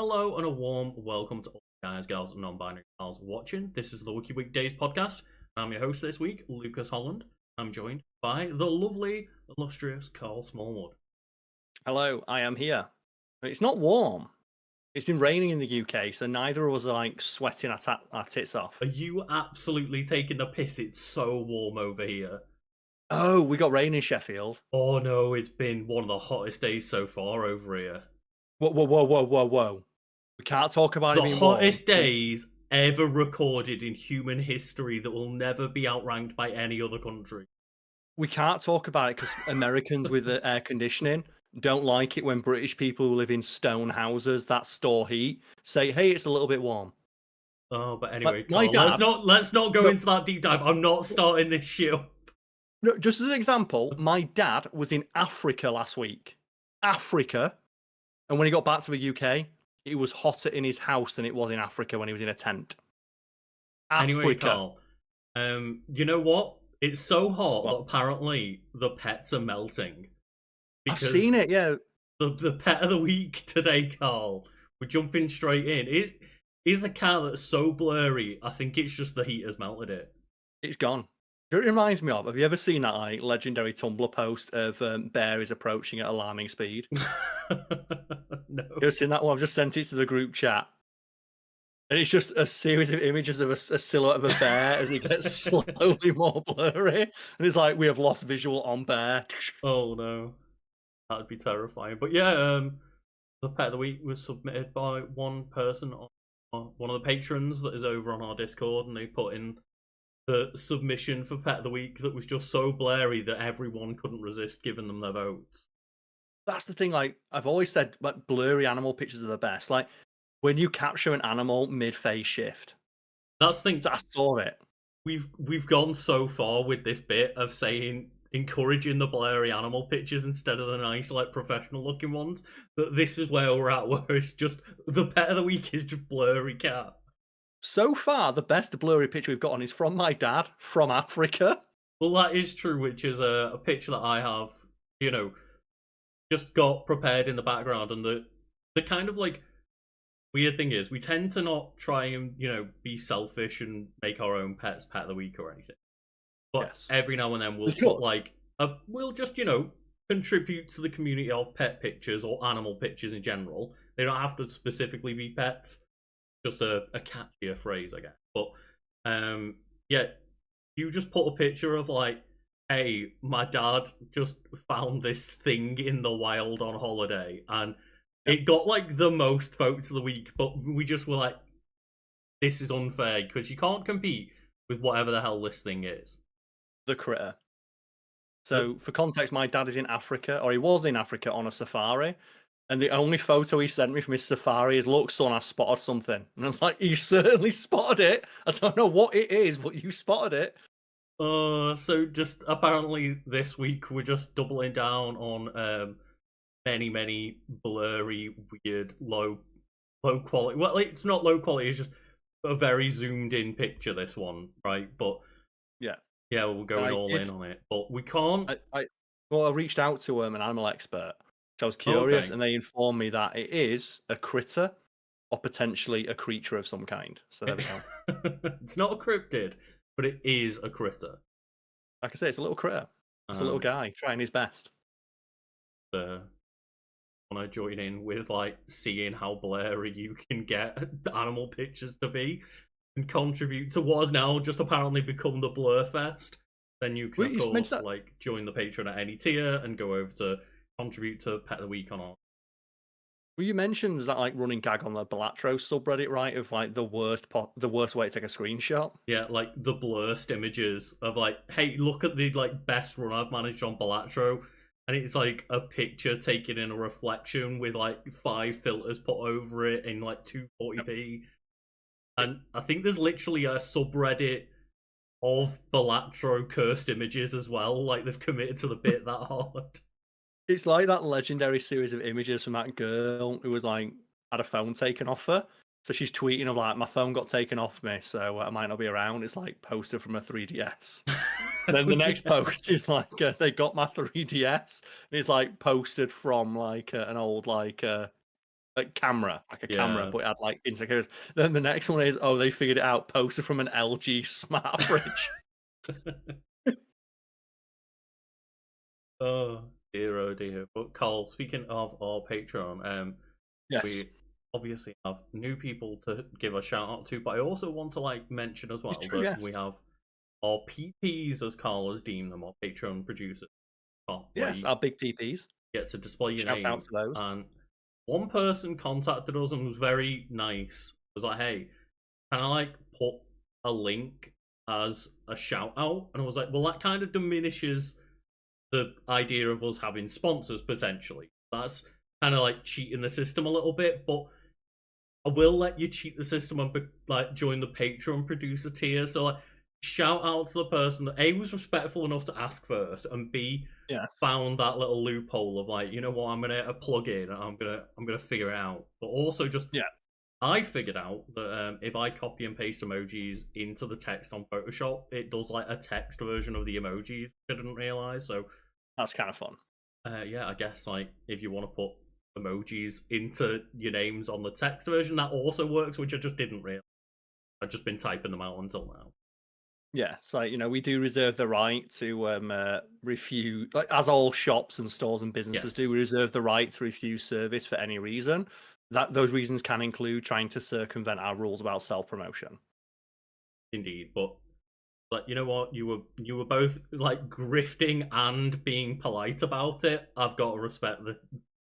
Hello and a warm welcome to all guys, girls, and non-binary pals watching. This is the Wiki Weekdays podcast. I'm your host this week, Lucas Holland. I'm joined by the lovely, illustrious Karl Smallwood. Hello, I am here. It's not warm. It's been raining in the UK, so neither of us are like sweating our tits off. Are you absolutely taking the piss? It's so warm over here. Oh, we got rain in Sheffield. Oh no, it's been one of the hottest days so far over here. Whoa. We can't talk about it The being warm. hottest days ever recorded in human history that will never be outranked by any other country. We can't talk about it because Americans with the air conditioning don't like it when British people who live in stone houses that store heat say, "Hey, it's a little bit warm." Oh, but anyway, my Karl, dad- let's not go No. into that deep dive. I'm not starting this shit up. No, just as an example, my dad was in Africa last week. Africa. And when he got back to the UK, it was hotter in his house than it was in Africa when he was in a tent. Anyway, Africa. Karl, you know what? It's so hot What? that apparently the pets are melting. I've seen it, yeah. The pet of the week today, Karl. We're jumping straight in. It is a cat that's so blurry. I think it's just the heat has melted it. It's gone. It reminds me of, have you ever seen that like legendary Tumblr post of bear is approaching at alarming speed? No. You ever seen that one? I've just sent it to the group chat. And it's just a series of images of a silhouette of a bear as it gets slowly more blurry. And it's like, we have lost visual on bear. Oh no. That'd be terrifying. But yeah, the pet of the week was submitted by one person on one of the patrons that is over on our Discord, and they put in the submission for pet of the week that was just so blurry that everyone couldn't resist giving them their votes. That's the thing, like, I've always said, like, blurry animal pictures are the best. Like, when you capture an animal mid-phase shift. That's the thing. I saw it. We've gone so far with this bit of saying encouraging the blurry animal pictures instead of the nice, like, professional looking ones, that this is where we're at, where it's just the pet of the week is just blurry cat. So far, the best blurry picture we've got on is from my dad from Africa. Well, that is true, which is a picture that I have, just got prepared in the background. And the kind of like weird thing is we tend to not try and, be selfish and make our own pets pet of the week or anything. But Yes. every now and then we'll We put could. we'll just, contribute to the community of pet pictures or animal pictures in general. They don't have to specifically be pets. Just a catchier phrase, I guess. But yeah, you just put a picture of like, hey, my dad just found this thing in the wild on holiday, and it got like the most votes of the week. But we just were like, this is unfair because you can't compete with whatever the hell this thing is. The critter. So, for context, my dad is in Africa, or he was in Africa on a safari. And the only photo he sent me from his safari is, look, son, I spotted something. And I was like, you certainly spotted it. I don't know what it is, but you spotted it. So just apparently this week we're just doubling down on many blurry, weird, low quality. Well, it's not low quality. It's just a very zoomed in picture. This one, right? But Yeah, we're going all in on it. But we can't. I reached out to an animal expert. So I was curious, Okay. and they informed me that it is a critter or potentially a creature of some kind. So there we go. It's not a cryptid, but it is a critter. Like I say, it's a little critter. It's a little guy trying his best. Want to join in with like seeing how blurry you can get animal pictures to be and contribute to what has now just apparently become the Blur Fest? Then you can, of course, like join the Patreon at any tier and go over to contribute to Pet of the Week on our. Well, you mentioned that like running gag on the Balatro subreddit, right? Of like the worst way to take a screenshot. Yeah, like the blurst images of like, hey, look at the like best run I've managed on Balatro, and it's like a picture taken in a reflection with like 5 filters put over it in like 240p. Yep. And I think there's literally a subreddit of Balatro cursed images as well. Like they've committed to the bit that hard. It's like that legendary series of images from that girl who was like had a phone taken off her. So she's tweeting of like, my phone got taken off me, so I might not be around. It's like posted from a 3DS. And then the next post is like, they got my 3DS. And it's like posted from like an old like camera, like a camera, Yeah. but it had like interference. Then the next one is, oh, they figured it out. Poster from an LG smart fridge. Oh dear, oh dear. But Carl, speaking of our Patreon, Yes, we obviously have new people to give a shout out to, but I also want to like mention as it's well true. that Yes, we have our PPs, as Carl has deemed them, our Patreon producers, where yes, you our big PPs. get to display your Shout out name. to those. And one person contacted us and was very nice. Was like, "Hey, can I like put a link as a shout out?" And I was like, "Well, that kind of diminishes the idea of us having sponsors potentially. That's kind of like cheating the system a little bit, but I will let you cheat the system and like join the Patreon producer tier." So like, shout out to the person that A was respectful enough to ask first, and B Yes. found that little loophole of like, you know what, I'm gonna plug in, and I'm gonna figure it out. But also just Yeah, I figured out that if I copy and paste emojis into the text on Photoshop, it does like a text version of the emojis, which I didn't realize. So that's kind of fun. yeah, I guess like if you want to put emojis into your names on the text version, that also works, which I just didn't realize. I've just been typing them out until now. Yeah, so we do reserve the right to refuse, like as all shops and stores and businesses do, Yes, we reserve the right to refuse service for any reason. That those reasons can include trying to circumvent our rules about self promotion. indeed. But you know what? You were both like grifting and being polite about it. I've got to respect the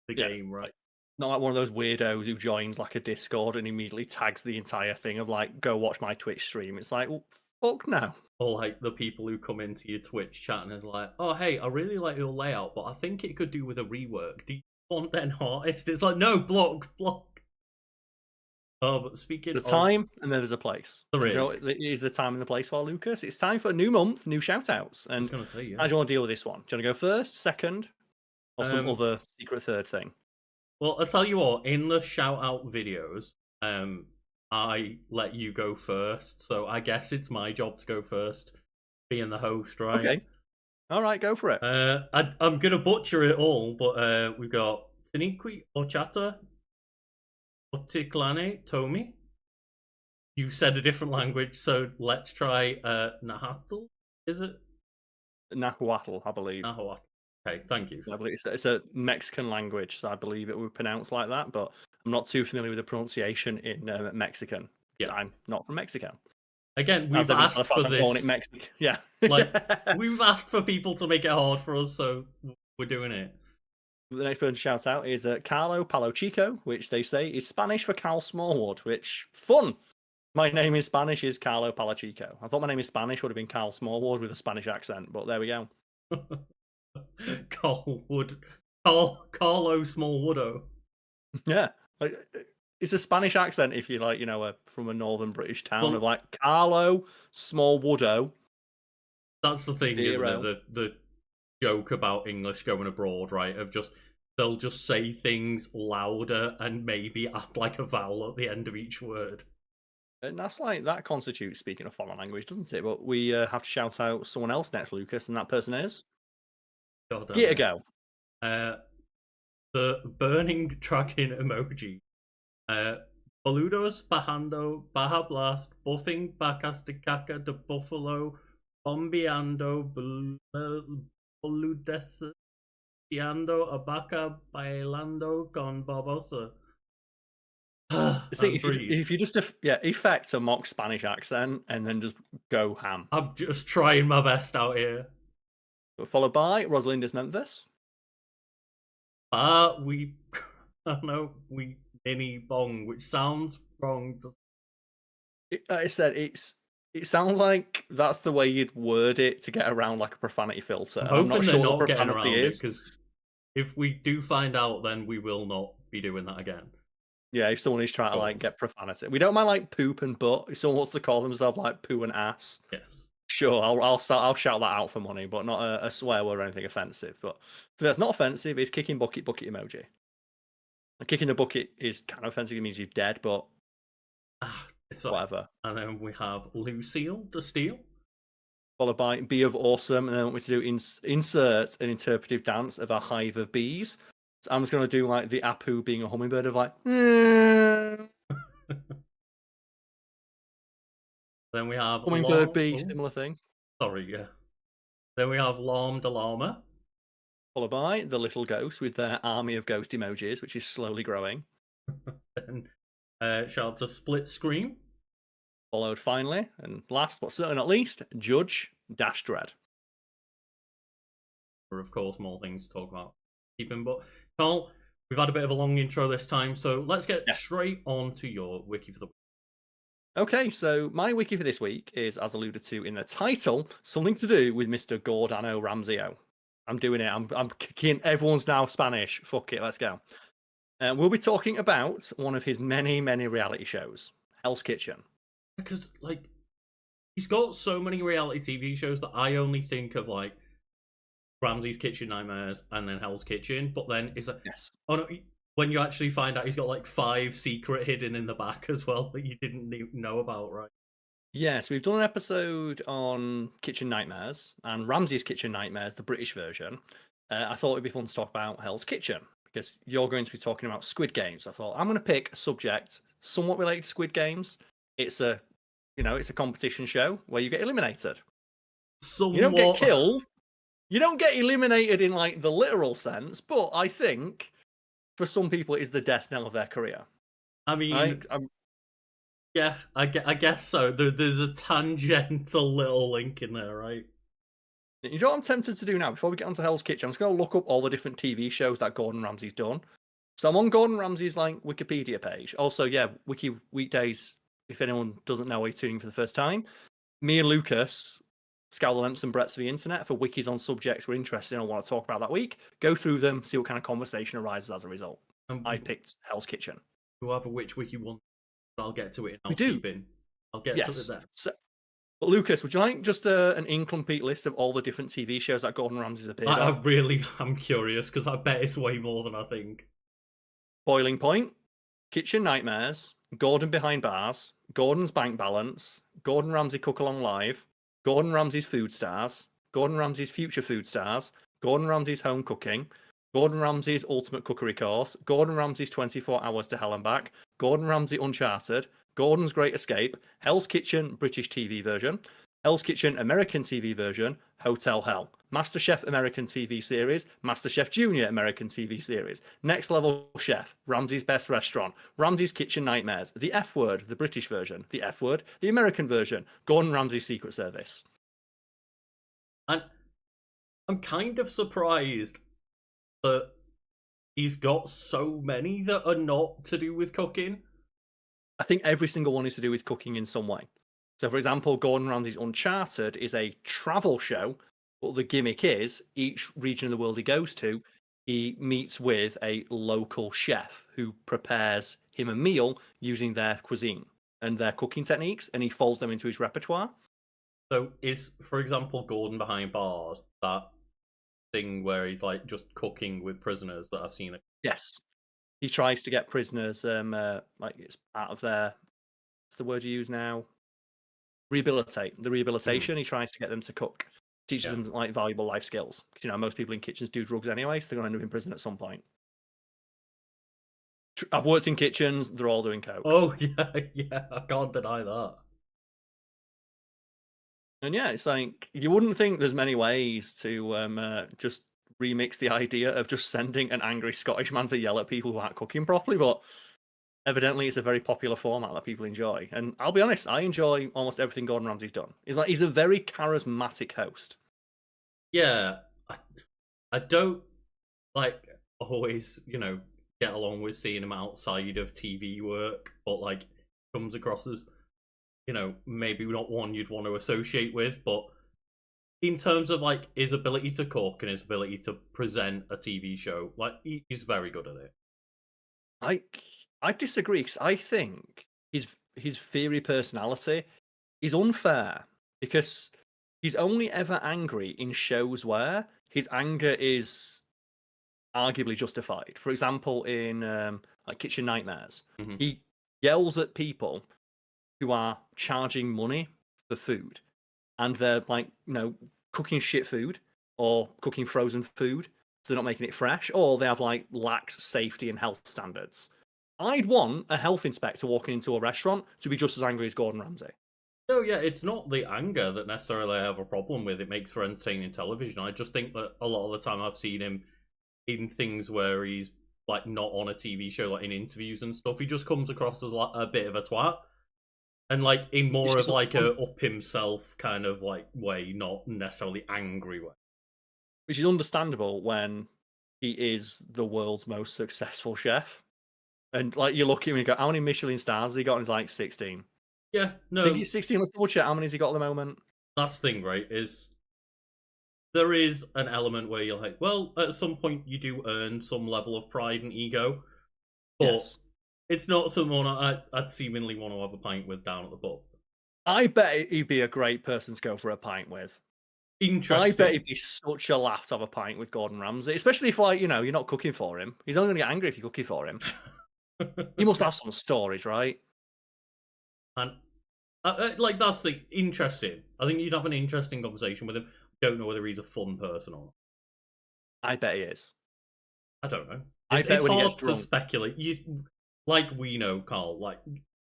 Yeah, game, right? like not like one of those weirdos who joins like a Discord and immediately tags the entire thing of like, go watch my Twitch stream. It's like, well, fuck no. Or like the people who come into your Twitch chat and is like, "Oh, hey, I really like your layout, but I think it could do with a rework. Do you want an artist?" It's like, no, block. Oh, but speaking The of, time and then there's a place. there And do you know is. what it is the time and the place for, Lucas? It's time for a new month, new shout outs. I was And gonna say, how yeah. do you want to deal with this one? Do you want to go first, second, or some Um, other secret third thing? well, I'll tell you what. In the shout out videos, I let you go first, so I guess it's my job to go first, being the host, right? Okay. All right, go for it. I'm gonna butcher it all, but we've got Tiniqui Ochata Otiklane Tomi. You said a different language, so let's try Nahuatl. Is it Nahuatl, I believe. Nahuatl? Okay, thank you. I believe it's a Mexican language, so I believe it would pronounce like that, but I'm not too familiar with the pronunciation in Mexican Yeah. because I'm not from Mexico. Again, As we've evidenced by asked the fact for I'm calling it this. Mexican. Yeah. Like, we've asked for people to make it hard for us, so we're doing it. The next person to shout out is Carlo Palochico, which they say is Spanish for Karl Smallwood, which, fun! My name in Spanish is Carlo Palachico. I thought my name in Spanish would have been Karl Smallwood with a Spanish accent, but there we go. Carlo Smallwoodo. Yeah. Like, it's a Spanish accent if you're like, from a northern British town Well, of like Carlo Smallwoodo. that's the thing, isn't Zero. it? The joke about English going abroad, right? Of just they'll just say things louder and maybe add like a vowel at the end of each word. And that's like, that constitutes speaking a foreign language, doesn't it? But we have to shout out someone else next, Lucas, and that person is. God damn Give it a it. go. The burning dragon emoji. Boludos bajando, baja blast, buffing bacasticaca de buffalo, bombeando, boludes, abaca, bailando con babosa. See, if you just effect a mock Spanish accent and then just go ham. I'm just trying my best out here. Followed by Rosalinda's Memphis. We, I don't know, we mini bong, which sounds wrong. I said it sounds like that's the way you'd word it to get around like a profanity filter. I'm not hoping sure they're what not getting profanity around is. it, because if we do find out, then we will not be doing that again. Yeah, if someone is trying to like get profanity, we don't mind like poop and butt. If someone wants to call themselves like poo and ass, Yes. sure, I'll shout that out for money, but not a swear word or anything offensive. But so that's not offensive. It's kicking bucket emoji. And kicking the bucket is kind of offensive. It means you're dead, but It's fine. whatever. And then we have Lucille the Steel. Followed by Bee of Awesome, and then I want me to do insert an interpretive dance of a hive of bees. So I'm just gonna do like the Apu being a hummingbird of like. "Eh." Then we have Hummingbird Long. B, Oh, similar thing. sorry, yeah. Then we have Lorm de Llama. Followed by the little ghost with their army of ghost emojis, which is slowly growing. Then shout out to Split Screen. Followed finally, and last but certainly not least, Judge Dash Dread. There are, of course, more things to talk about. Keeping, but Carl, we've had a bit of a long intro this time, so let's get straight on to your wiki for the week. Okay, so my wiki for this week is, as alluded to in the title, something to do with Mr. Gordano Ramsay. I'm doing it. I'm kicking. Everyone's now Spanish. Fuck it, let's go. We'll be talking about one of his many, many reality shows, Hell's Kitchen. Because, like, he's got so many reality TV shows that I only think of, like, Ramsay's Kitchen Nightmares and then Hell's Kitchen, but then it's like, Yes. oh no, when you actually find out he's got like 5 secret hidden in the back as well that you didn't know about, right? Yes, we've done an episode on Kitchen Nightmares and Ramsay's Kitchen Nightmares, the British version. I thought it'd be fun to talk about Hell's Kitchen because you're going to be talking about Squid Games. I thought I'm going to pick a subject somewhat related to Squid Games. It's a, it's a competition show where you get eliminated. Somewhat... You don't get killed. You don't get eliminated in like the literal sense, but I think for some people it is the death knell of their career. I mean, yeah, I guess so. There's a tangential little link in there, right? You know what I'm tempted to do now? Before we get onto Hell's Kitchen, I'm just going to look up all the different TV shows that Gordon Ramsay's done. So I'm on Gordon Ramsay's like Wikipedia page. Also, yeah, Wiki Weekdays. If anyone doesn't know, we're tuning for the first time. Me and Lucas scour the lengths and breadths of the internet for wikis on subjects we're interested in or want to talk about that week. Go through them, see what kind of conversation arises as a result. I picked Hell's Kitchen. Whoever which wiki one, but I'll get to it in housekeeping. I'll get to it there. So, but Lucas, would you like just an incomplete list of all the different TV shows that Gordon Ramsay's appeared on? I really am curious because I bet it's way more than I think. Boiling Point, Kitchen Nightmares, Gordon Behind Bars, Gordon's Bank Balance, Gordon Ramsay Cook Along Live, Gordon Ramsay's Food Stars, Gordon Ramsay's Future Food Stars, Gordon Ramsay's Home Cooking, Gordon Ramsay's Ultimate Cookery Course, Gordon Ramsay's 24 Hours to Hell and Back, Gordon Ramsay Uncharted, Gordon's Great Escape, Hell's Kitchen British TV version, Hell's Kitchen American TV version, Hotel Hell, MasterChef American TV series, MasterChef Junior American TV series, Next Level Chef, Ramsay's Best Restaurant, Ramsay's Kitchen Nightmares, The F Word, the British version, The F Word, the American version, Gordon Ramsay's Secret Service. And I'm kind of surprised that he's got so many that are not to do with cooking. I think every single one is to do with cooking in some way. So, for example, Gordon Ramsay's Uncharted is a travel show, but the gimmick is each region of the world he goes to, he meets with a local chef who prepares him a meal using their cuisine and their cooking techniques, and he folds them into his repertoire. So, is, for example, Gordon Behind Bars that thing where he's like just cooking with prisoners that I've seen? Yes. He tries to get prisoners, like it's part of their, what's the word you use now? Rehabilitate. The rehabilitation, he tries to get them to cook. Teaches them like valuable life skills. Most people in kitchens do drugs anyway, so they're going to end up in prison at some point. I've worked in kitchens, they're all doing coke. Oh, yeah, I can't deny that. And yeah, it's like, you wouldn't think there's many ways to just remix the idea of just sending an angry Scottish man to yell at people who aren't cooking properly, but evidently it's a very popular format that people enjoy. And I'll be honest, I enjoy almost everything Gordon Ramsay's done. He's a very charismatic host. Yeah, I don't like always, get along with seeing him outside of TV work, but like comes across as, maybe not one you'd want to associate with, but in terms of like his ability to cook and his ability to present a TV show, like he's very good at it. I disagree, because I think his fiery personality is unfair, because he's only ever angry in shows where his anger is arguably justified. For example, in like Kitchen Nightmares, he yells at people who are charging money for food, and they're like, cooking shit food or cooking frozen food, so they're not making it fresh, or they have like lax safety and health standards. I'd want a health inspector walking into a restaurant to be just as angry as Gordon Ramsay. No, yeah, it's not the anger that necessarily I have a problem with. It makes for entertaining television. I just think that a lot of the time I've seen him in things where he's like not on a TV show, like in interviews and stuff, he just comes across as like a bit of a twat. And like in more of like a up himself kind of like way, not necessarily angry way. Which is understandable when he is the world's most successful chef. And like you look at him and you go, how many Michelin stars has he got? And he's like 16. Yeah, I think no, he's 16. Let's double check how many has he got at the moment. that's the thing, right? Is there is an element where you're like, well, at some point you do earn some level of pride and ego, but Yes. it's not someone I'd seemingly want to have a pint with down at the pub. I bet he'd be a great person to go for a pint with. Interesting. I bet he'd be such a laugh to have a pint with Gordon Ramsay, especially if, like, you know, you're not cooking for him. He's only going to get angry if you're cooking for him. He must have some stories, right? And like that's the interesting. I think you'd have an interesting conversation with him. Don't know whether he's a fun person or not. I bet he is. I don't know. I It's, bet it's when he hard gets to drunk. speculate. Like we know, Karl. Like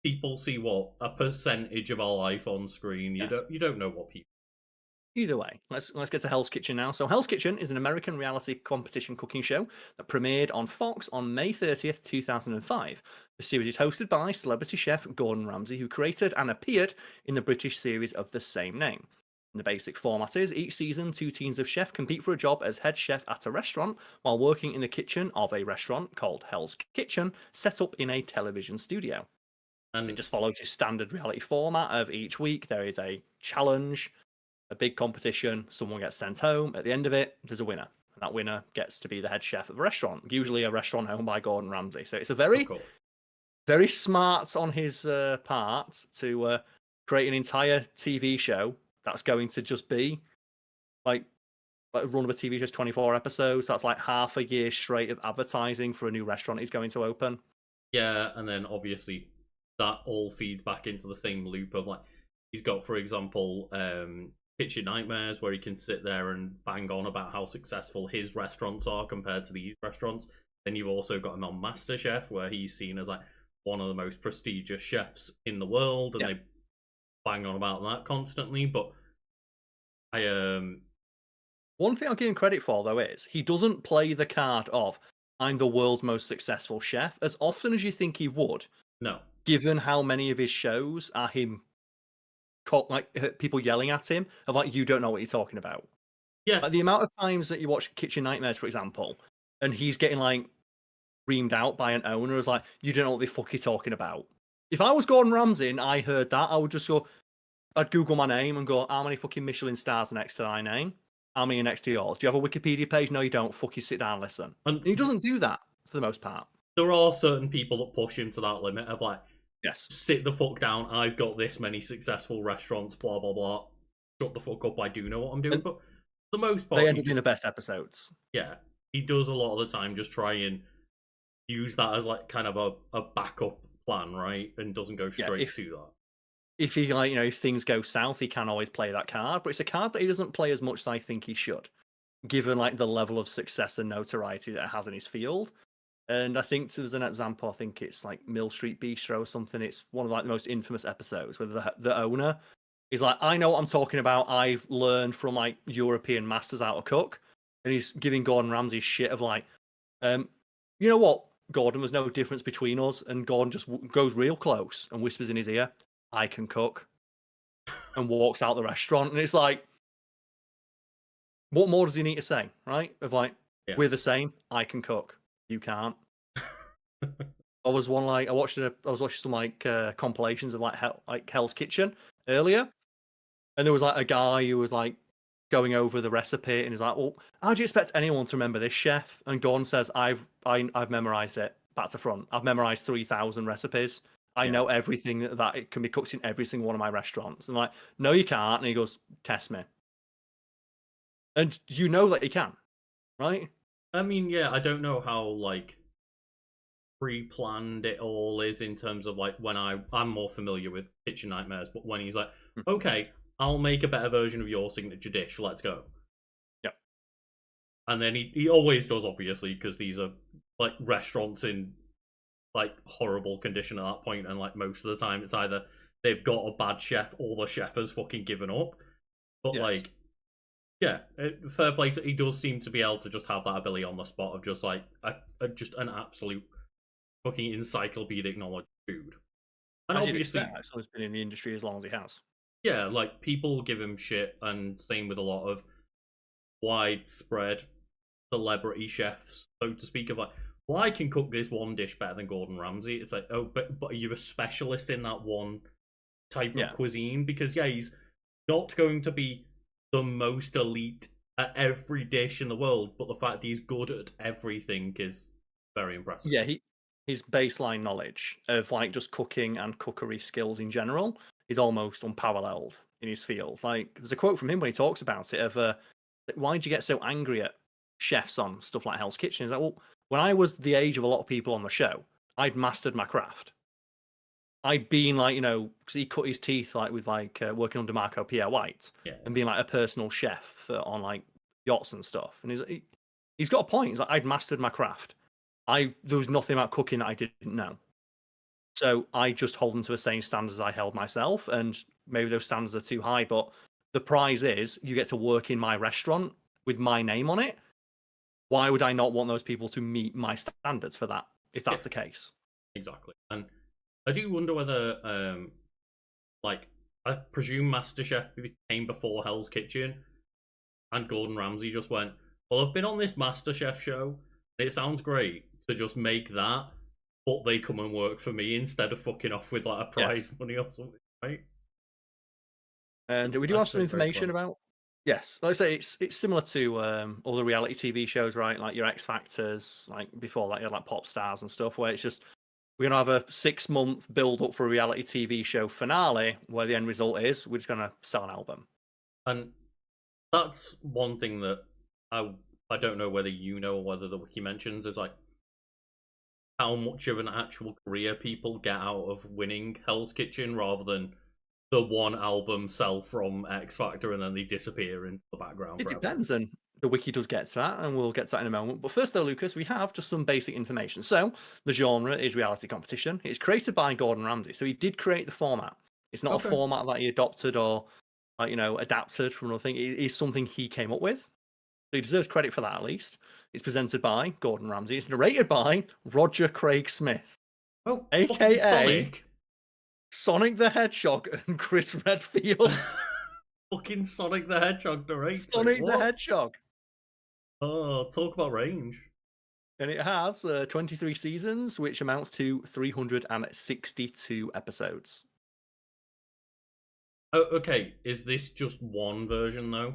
people see what a percentage of our life on screen. Yes. You don't know what people. Either way, let's get to Hell's Kitchen now. So Hell's Kitchen is an American reality competition cooking show that premiered on Fox on May 30th, 2005. The series is hosted by celebrity chef Gordon Ramsay, who created and appeared in the British series of the same name. And the basic format is each season, two teams of chefs compete for a job as head chef at a restaurant while working in the kitchen of a restaurant called Hell's Kitchen, set up in a television studio. And it just follows your standard reality format of each week. There is a challenge, a big competition, someone gets sent home. At the end of it, there's a winner. And that winner gets to be the head chef of a restaurant, usually a restaurant owned by Gordon Ramsay. So it's a very, very smart on his part to create an entire TV show that's going to just be like a run of a TV show is 24 episodes. That's like half a year straight of advertising for a new restaurant he's going to open. Yeah, and then obviously that all feeds back into the same loop of like he's got, for example, Kitchen Nightmares, where he can sit there and bang on about how successful his restaurants are compared to these restaurants. Then you've also got him on MasterChef, where he's seen as like one of the most prestigious chefs in the world, and they bang on about that constantly. But one thing I'll give him credit for though is he doesn't play the card of I'm the world's most successful chef as often as you think he would. No, given how many of his shows are him like people yelling at him of like you don't know what you're talking about. Yeah, like the amount of times that you watch Kitchen Nightmares, for example, and he's getting like reamed out by an owner is like you don't know what the fuck you're talking about. If I was Gordon Ramsay and I heard that, I would just go, I'd Google my name and go, how many fucking Michelin stars are next to my name? How many are next to yours? Do you have a Wikipedia page? No, you don't. Fuck you, sit down, listen. And he doesn't do that for the most part. There are certain people that push him to that limit of like, yes, sit the fuck down. I've got this many successful restaurants. Blah blah blah. Shut the fuck up. I do know what I'm doing. And but for the most part, they end up being the best episodes. Yeah, he does a lot of the time just try and use that as like kind of a backup plan, right? And doesn't go straight to that. If he like, you know, if things go south, he can always play that card, but it's a card that he doesn't play as much as I think he should, given like the level of success and notoriety that it has in his field. And I think there's an example, I think it's like Mill Street Bistro or something. It's one of like the most infamous episodes where the owner is like, I know what I'm talking about. I've learned from like European masters how to cook. And he's giving Gordon Ramsay shit of like, you know what, Gordon, there's no difference between us. And Gordon just goes real close and whispers in his ear, I can cook, and walks out the restaurant. And it's like, what more does he need to say, right? Of like, we're the same, I can cook. You can't. I was watching some like compilations of like Hell's Kitchen earlier, and there was like a guy who was like going over the recipe, and he's like, "Well, how do you expect anyone to remember this, chef?" And Gordon says, "I've memorized it back to front. I've memorized 3,000 recipes. I know everything that it can be cooked in every single one of my restaurants." And like, "No, you can't." And he goes, "Test me." And you know that he can, right? I mean, yeah, I don't know how like pre-planned it all is in terms of like when I'm more familiar with Kitchen Nightmares, but when he's like, okay, I'll make a better version of your signature dish, let's go. Yep. and then he always does, obviously, because these are like restaurants in like horrible condition at that point, and like most of the time it's either they've got a bad chef or the chef has fucking given up. But Yes. like, yeah, fair play to, he does seem to be able to just have that ability on the spot of just like just an absolute fucking encyclopedic knowledge of food. And As you'd obviously, expect, someone's been in the industry as long as he has. yeah, like people give him shit, and same with a lot of widespread celebrity chefs, so to speak, of like, well, I can cook this one dish better than Gordon Ramsay. It's like, oh, but are you a specialist in that one type Yeah. of cuisine? Because yeah, he's not going to be the most elite at every dish in the world, but the fact he's good at everything is very impressive. Yeah, his baseline knowledge of like just cooking and cookery skills in general is almost unparalleled in his field. Like there's a quote from him when he talks about it of why did you get so angry at chefs on stuff like Hell's Kitchen? He's like, well, when I was the age of a lot of people on the show, I'd mastered my craft. I'd been like, because he cut his teeth like with like working under Marco Pierre White Yeah, and being like a personal chef on like yachts and stuff. And he's got a point. He's like, I'd mastered my craft. There was nothing about cooking that I didn't know. So I just hold them to the same standards as I held myself, and maybe those standards are too high. But the prize is you get to work in my restaurant with my name on it. Why would I not want those people to meet my standards for that? If that's the case, exactly. And I do wonder whether, like, I presume MasterChef came before Hell's Kitchen, and Gordon Ramsay just went, well, I've been on this MasterChef show, and it sounds great to just make that, but they come and work for me instead of fucking off with like a prize money or something, right? and we do That's have some very information clever. about. Yes, like I say, it's similar to all the reality TV shows, right? Like your X Factors, like before that, you had like Pop Stars and stuff, where it's just we're gonna have a 6 month build up for a reality TV show finale, where the end result is we're just gonna sell an album. And that's one thing that I don't know whether you know or whether the wiki mentions is like how much of an actual career people get out of winning Hell's Kitchen rather than the one album sell from X Factor and then they disappear into the background It forever. depends, and the wiki does get to that, and we'll get to that in a moment. But first, though, Lucas, we have just some basic information. So the genre is reality competition. It's created by Gordon Ramsay, so he did create the format. It's not a Okay. format that he adopted or like adapted from another thing. It is something he came up with. So he deserves credit for that at least. It's presented by Gordon Ramsay. It's narrated by Roger Craig Smith, Oh, fucking aka Sonic. Sonic the Hedgehog and Chris Redfield. Fucking Sonic the Hedgehog narrating. Sonic the What? Hedgehog. Oh, talk about range. And it has 23 seasons, which amounts to 362 episodes. Oh, okay. Is this just one version though?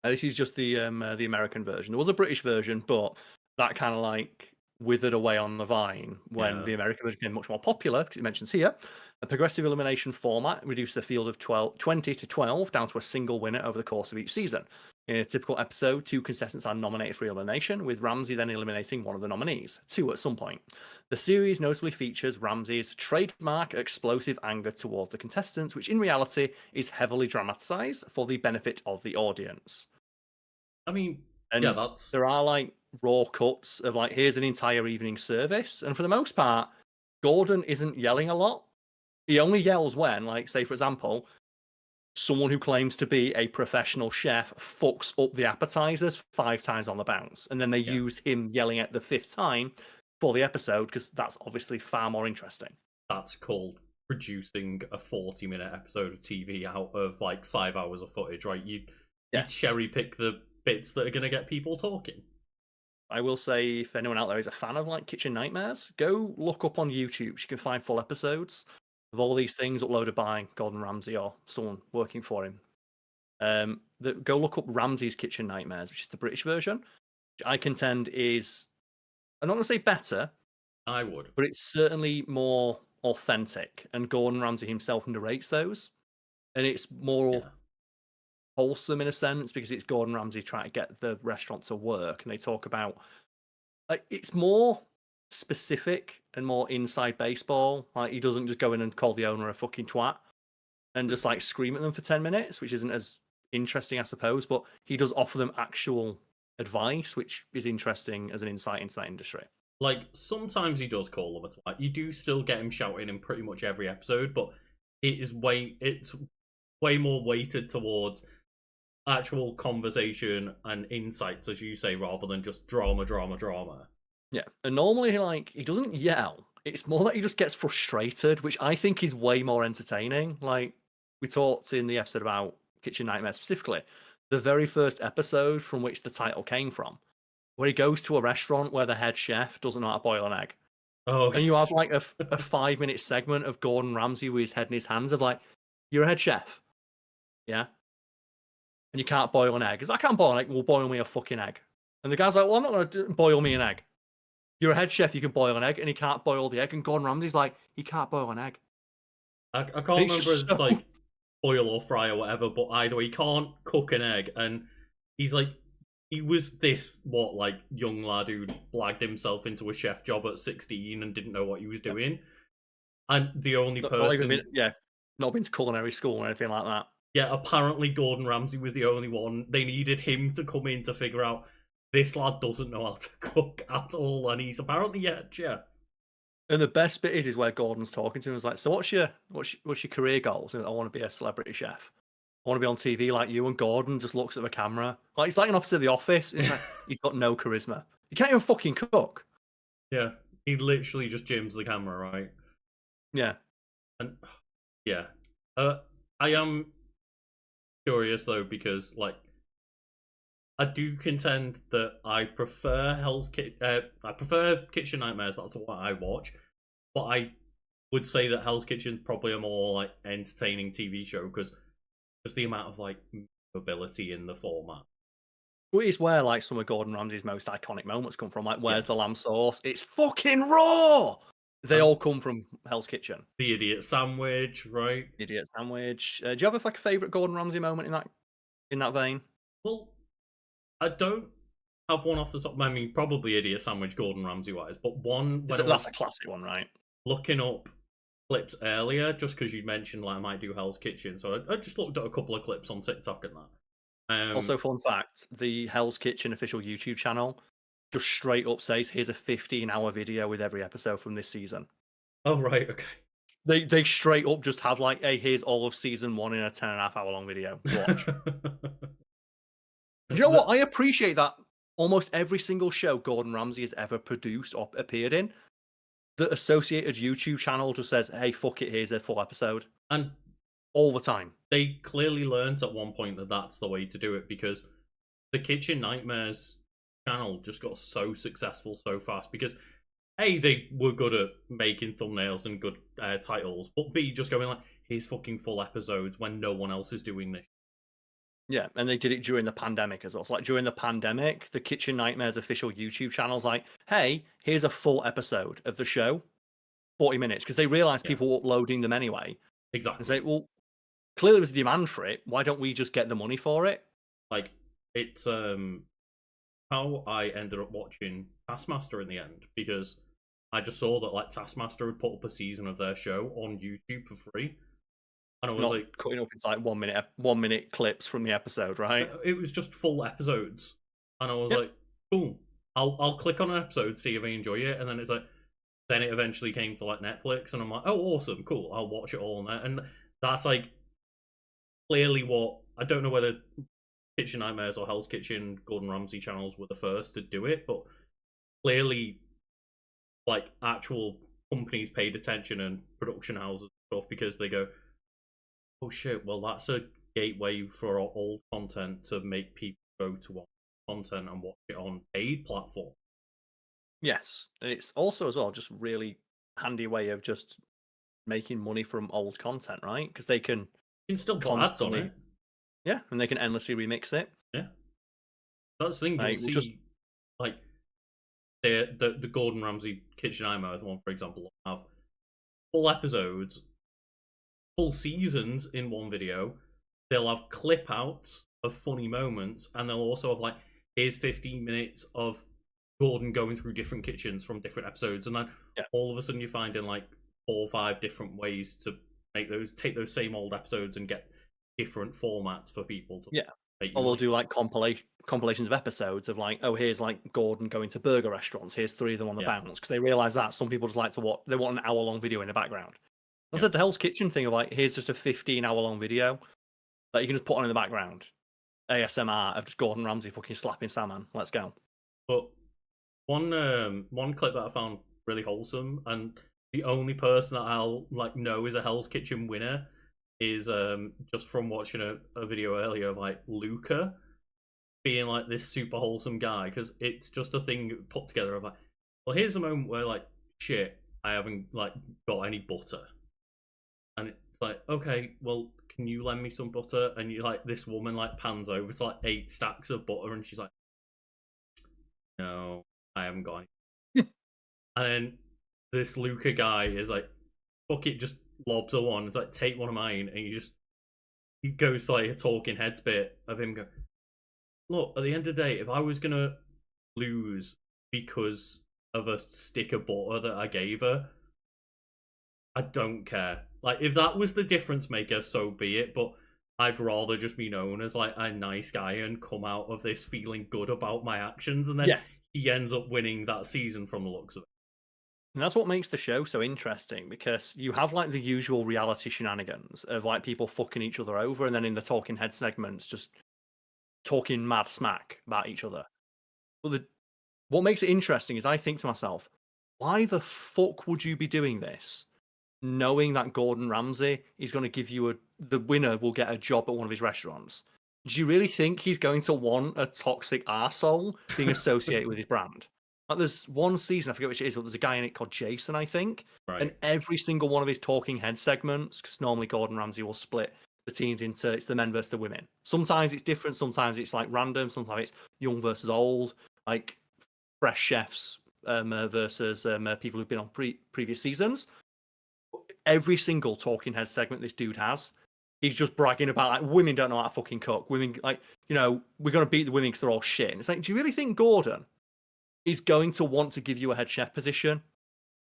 This is just the American version. There was a British version, but that kind of like withered away on the vine when Yeah. the American version became much more popular, because it mentions here a progressive elimination format reduced the field of 20 to 12 down to a single winner over the course of each season. In a typical episode, 2 contestants are nominated for elimination, with Ramsay then eliminating one of the nominees, 2 at some point. The series notably features Ramsay's trademark explosive anger towards the contestants, which in reality is heavily dramatised for the benefit of the audience. I mean, And yeah, that's there are like raw cuts of like, here's an entire evening service. And for the most part, Gordon isn't yelling a lot. He only yells when, like, say, for example, someone who claims to be a professional chef fucks up the appetizers 5 times on the bounce. And then they use him yelling at the 5th time for the episode, because that's obviously far more interesting. that's called producing a 40-minute episode of TV out of like 5 hours of footage, right? You cherry pick the bits that are going to get people talking. I will say, if anyone out there is a fan of like Kitchen Nightmares, go look up on YouTube. You can find full episodes of all these things uploaded by Gordon Ramsay or someone working for him. Go look up Ramsay's Kitchen Nightmares, which is the British version, which I contend is, I'm not going to say better, I would, but it's certainly more authentic. And Gordon Ramsay himself narrates those, and it's more wholesome in a sense, because it's Gordon Ramsay trying to get the restaurant to work, and they talk about like it's more specific and more inside baseball. Like he doesn't just go in and call the owner a fucking twat and just like scream at them for 10 minutes, which isn't as interesting, I suppose, but he does offer them actual advice, which is interesting as an insight into that industry. Like, sometimes he does call them a twat. You do still get him shouting in pretty much every episode, but it's way more weighted towards actual conversation and insights, as you say, rather than just drama. Yeah, and normally like he doesn't yell. It's more that he just gets frustrated, which I think is way more entertaining. Like we talked in the episode about Kitchen Nightmares specifically, the very first episode from which the title came from, where he goes to a restaurant where the head chef doesn't know how to boil an egg. Oh, And you have like a 5 minute segment of Gordon Ramsay with his head in his hands of like, you're a head chef. Yeah. And you can't boil an egg. Because I can't boil an egg. Well, boil me a fucking egg. And the guy's like, well, I'm not going to boil me an egg. You're a head chef. You can boil an egg. And he can't boil the egg. And Gordon Ramsay's like, he can't boil an egg. I can't remember if it's like boil or fry or whatever, but either way, he can't cook an egg. And he's like, he was this, like, young lad who blagged himself into a chef job at 16 and didn't know what he was doing. And the only person... not been to culinary school or anything like that. Yeah, apparently Gordon Ramsay was the only one. They needed him to come in to figure out this lad doesn't know how to cook at all, and he's apparently a chef. And the best bit is where Gordon's talking to him. He's like, so what's your career goals? I want to be a celebrity chef. I want to be on TV like you. And Gordon just looks at the camera. Like, he's like an opposite of The Office. It's like, he's got no charisma. He can't even fucking cook. Yeah, he literally just gyms the camera, right? Yeah. And yeah. I am curious though, because like I do contend that I prefer I prefer Kitchen Nightmares. That's what I watch, but I would say that Hell's Kitchen's probably a more like entertaining TV show because just the amount of like mobility in the format. Well, it's where like some of Gordon Ramsay's most iconic moments come from. Like, where's the lamb sauce? It's fucking raw. They all come from Hell's Kitchen. The idiot sandwich, right? Idiot sandwich. Do you have like a favorite Gordon Ramsay moment in that vein? Well, I don't have one off the top. I mean, probably idiot sandwich, Gordon Ramsay wise, but one. That's a classic one, right? Looking up clips earlier, just because you mentioned like I might do Hell's Kitchen, so I just looked at a couple of clips on TikTok and that. Also, fun fact: the Hell's Kitchen official YouTube channel just straight up says, "Here's a 15-hour video with every episode from this season." Oh right, okay. They straight up just have like, "Hey, here's all of season 1 in a 10.5-hour long video. Watch." Do you know what? I appreciate that almost every single show Gordon Ramsay has ever produced or appeared in, the associated YouTube channel just says, "Hey, fuck it, here's a full episode." And all the time. They clearly learned at one point that that's the way to do it, because the Kitchen Nightmares channel just got so successful so fast because A, they were good at making thumbnails and good titles, but B, just going like, here's fucking full episodes when no one else is doing this. Yeah, and they did it during the pandemic as well. So like during the pandemic, the Kitchen Nightmares official YouTube channel's like, "Hey, here's a full episode of the show, 40 minutes," because they realized people were uploading them anyway. Exactly. And say, well, clearly there's a demand for it. Why don't we just get the money for it? Like, it's how I ended up watching Taskmaster in the end, because I just saw that like Taskmaster had put up a season of their show on YouTube for free. And I was like, cutting up into like 1 minute clips from the episode, right? It was just full episodes, and I was like, cool. I'll click on an episode, see if I enjoy it, and then it's like, then it eventually came to like Netflix, and I'm like, oh, awesome, cool. I'll watch it all on there, and that's like clearly what I don't know whether Kitchen Nightmares or Hell's Kitchen Gordon Ramsay channels were the first to do it, but clearly, like actual companies paid attention and production houses and stuff, because they go, oh shit, well that's a gateway for our old content to make people go to watch content and watch it on paid platform. Yes, it's also as well just really handy way of just making money from old content, right? Because they can still put ads on it. Yeah, and they can endlessly remix it. Yeah, that's the thing. Like, you'll see, like the Gordon Ramsay Kitchen Nightmares one, for example, have full episodes, full seasons in one video. They'll have clip outs of funny moments, and they'll also have like, here's 15 minutes of Gordon going through different kitchens from different episodes, and then all of a sudden you're finding like 4 or 5 different ways to take those same old episodes and get different formats for people to. Yeah, that Or you they'll like. do like compilations of episodes of like, oh, here's like Gordon going to burger restaurants. Here's 3 of them on the Yeah, bounce because they realize that some people just like to watch. They want an hour-long video in the background. I yeah. said the Hell's Kitchen thing of like, here's just a 15-hour-long video that you can just put on in the background. ASMR of just Gordon Ramsay fucking slapping salmon. Let's go. But one clip that I found really wholesome, and the only person that I'll like know is a Hell's Kitchen winner is just from watching a video earlier of like Luca being like this super wholesome guy, because it's just a thing put together of like, well, here's a moment where like, shit, I haven't like got any butter, and it's like, okay, well, can you lend me some butter? And you like, this woman like pans over to like 8 stacks of butter, and she's like, no, I haven't got any. And then this Luca guy is like, fuck it, just lobs her one. It's like, take one of mine, and he goes to like a talking heads bit of him go, look, at the end of the day, if I was gonna lose because of a stick of butter that I gave her, I don't care. Like, if that was the difference maker, so be it. But I'd rather just be known as like a nice guy and come out of this feeling good about my actions, and then Yeah. he ends up winning that season from the looks of it. And that's what makes the show so interesting because you have like the usual reality shenanigans of like people fucking each other over, and then in the talking head segments, just talking mad smack about each other. But what makes it interesting is I think to myself, why the fuck would you be doing this, knowing that Gordon Ramsay is going to give you the winner will get a job at one of his restaurants? Do you really think he's going to want a toxic arsehole being associated with his brand? Like, there's one season, I forget which it is, but there's a guy in it called Jason, I think. Right. And every single one of his talking head segments, because normally Gordon Ramsay will split the teams into it's the men versus the women. Sometimes it's different, sometimes it's like random, sometimes it's young versus old, like fresh chefs versus people who've been on previous seasons. Every single talking head segment this dude has, he's just bragging about like women don't know how to fucking cook. Women, like, you know, we're gonna beat the women because they're all shit. And it's like, do you really think Gordon is going to want to give you a head chef position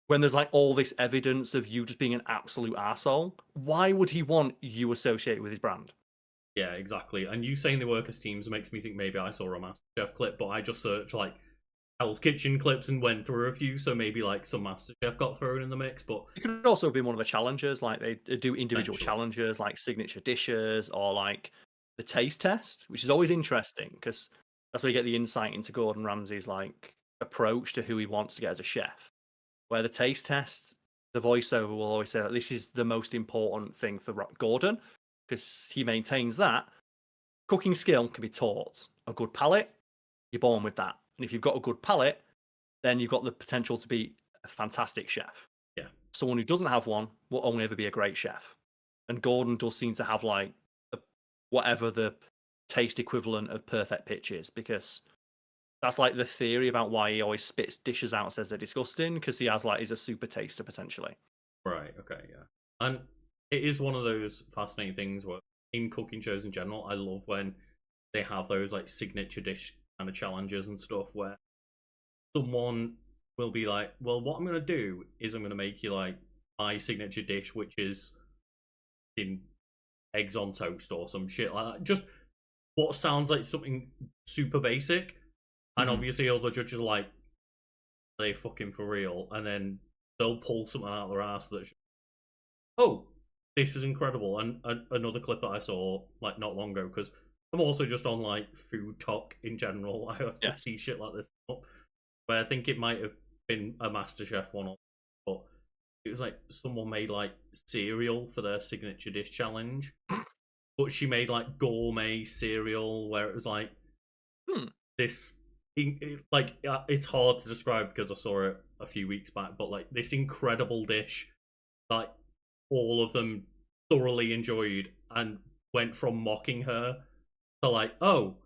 when there's like all this evidence of you just being an absolute asshole? Why would he want you associated with his brand? Yeah, exactly. And you saying they work as teams makes me think maybe I saw a MasterChef clip, but I just searched like Hell's Kitchen clips and went through a few, so maybe like some MasterChef got thrown in the mix. But It could also have been one of the challenges, like they do individual potentially, challenges, like signature dishes or like the taste test, which is always interesting because that's where you get the insight into Gordon Ramsay's like approach to who he wants to get as a chef. Where the taste test, the voiceover will always say that this is the most important thing for Gordon because he maintains that cooking skill can be taught. A good palate, you're born with that, and if you've got a good palate, then you've got the potential to be a fantastic chef. yeah, Someone who doesn't have one will only ever be a great chef. And Gordon does seem to have like whatever the taste equivalent of perfect pitch is, because that's like the theory about why he always spits dishes out and says they're disgusting, because he has like he's a super taster potentially. right, okay, yeah. And it is one of those fascinating things where in cooking shows in general, I love when they have those like signature dish kind of challenges and stuff where someone will be like, well, what I'm going to do is I'm going to make you like my signature dish, which is in eggs on toast or some shit like that. Just what sounds like something super basic. And obviously, all the judges are like, they fucking for real. And then they'll pull something out of their ass that's, oh, this is incredible. And another clip that I saw like not long ago, because I'm also just on like food talk in general. I also see shit like this up, but I think it might have been a MasterChef one, but it was like someone made like cereal for their signature dish challenge, but she made like gourmet cereal where it was like this. Like it's hard to describe because I saw it a few weeks back, but like this incredible dish, like all of them thoroughly enjoyed and went from mocking her to like, oh,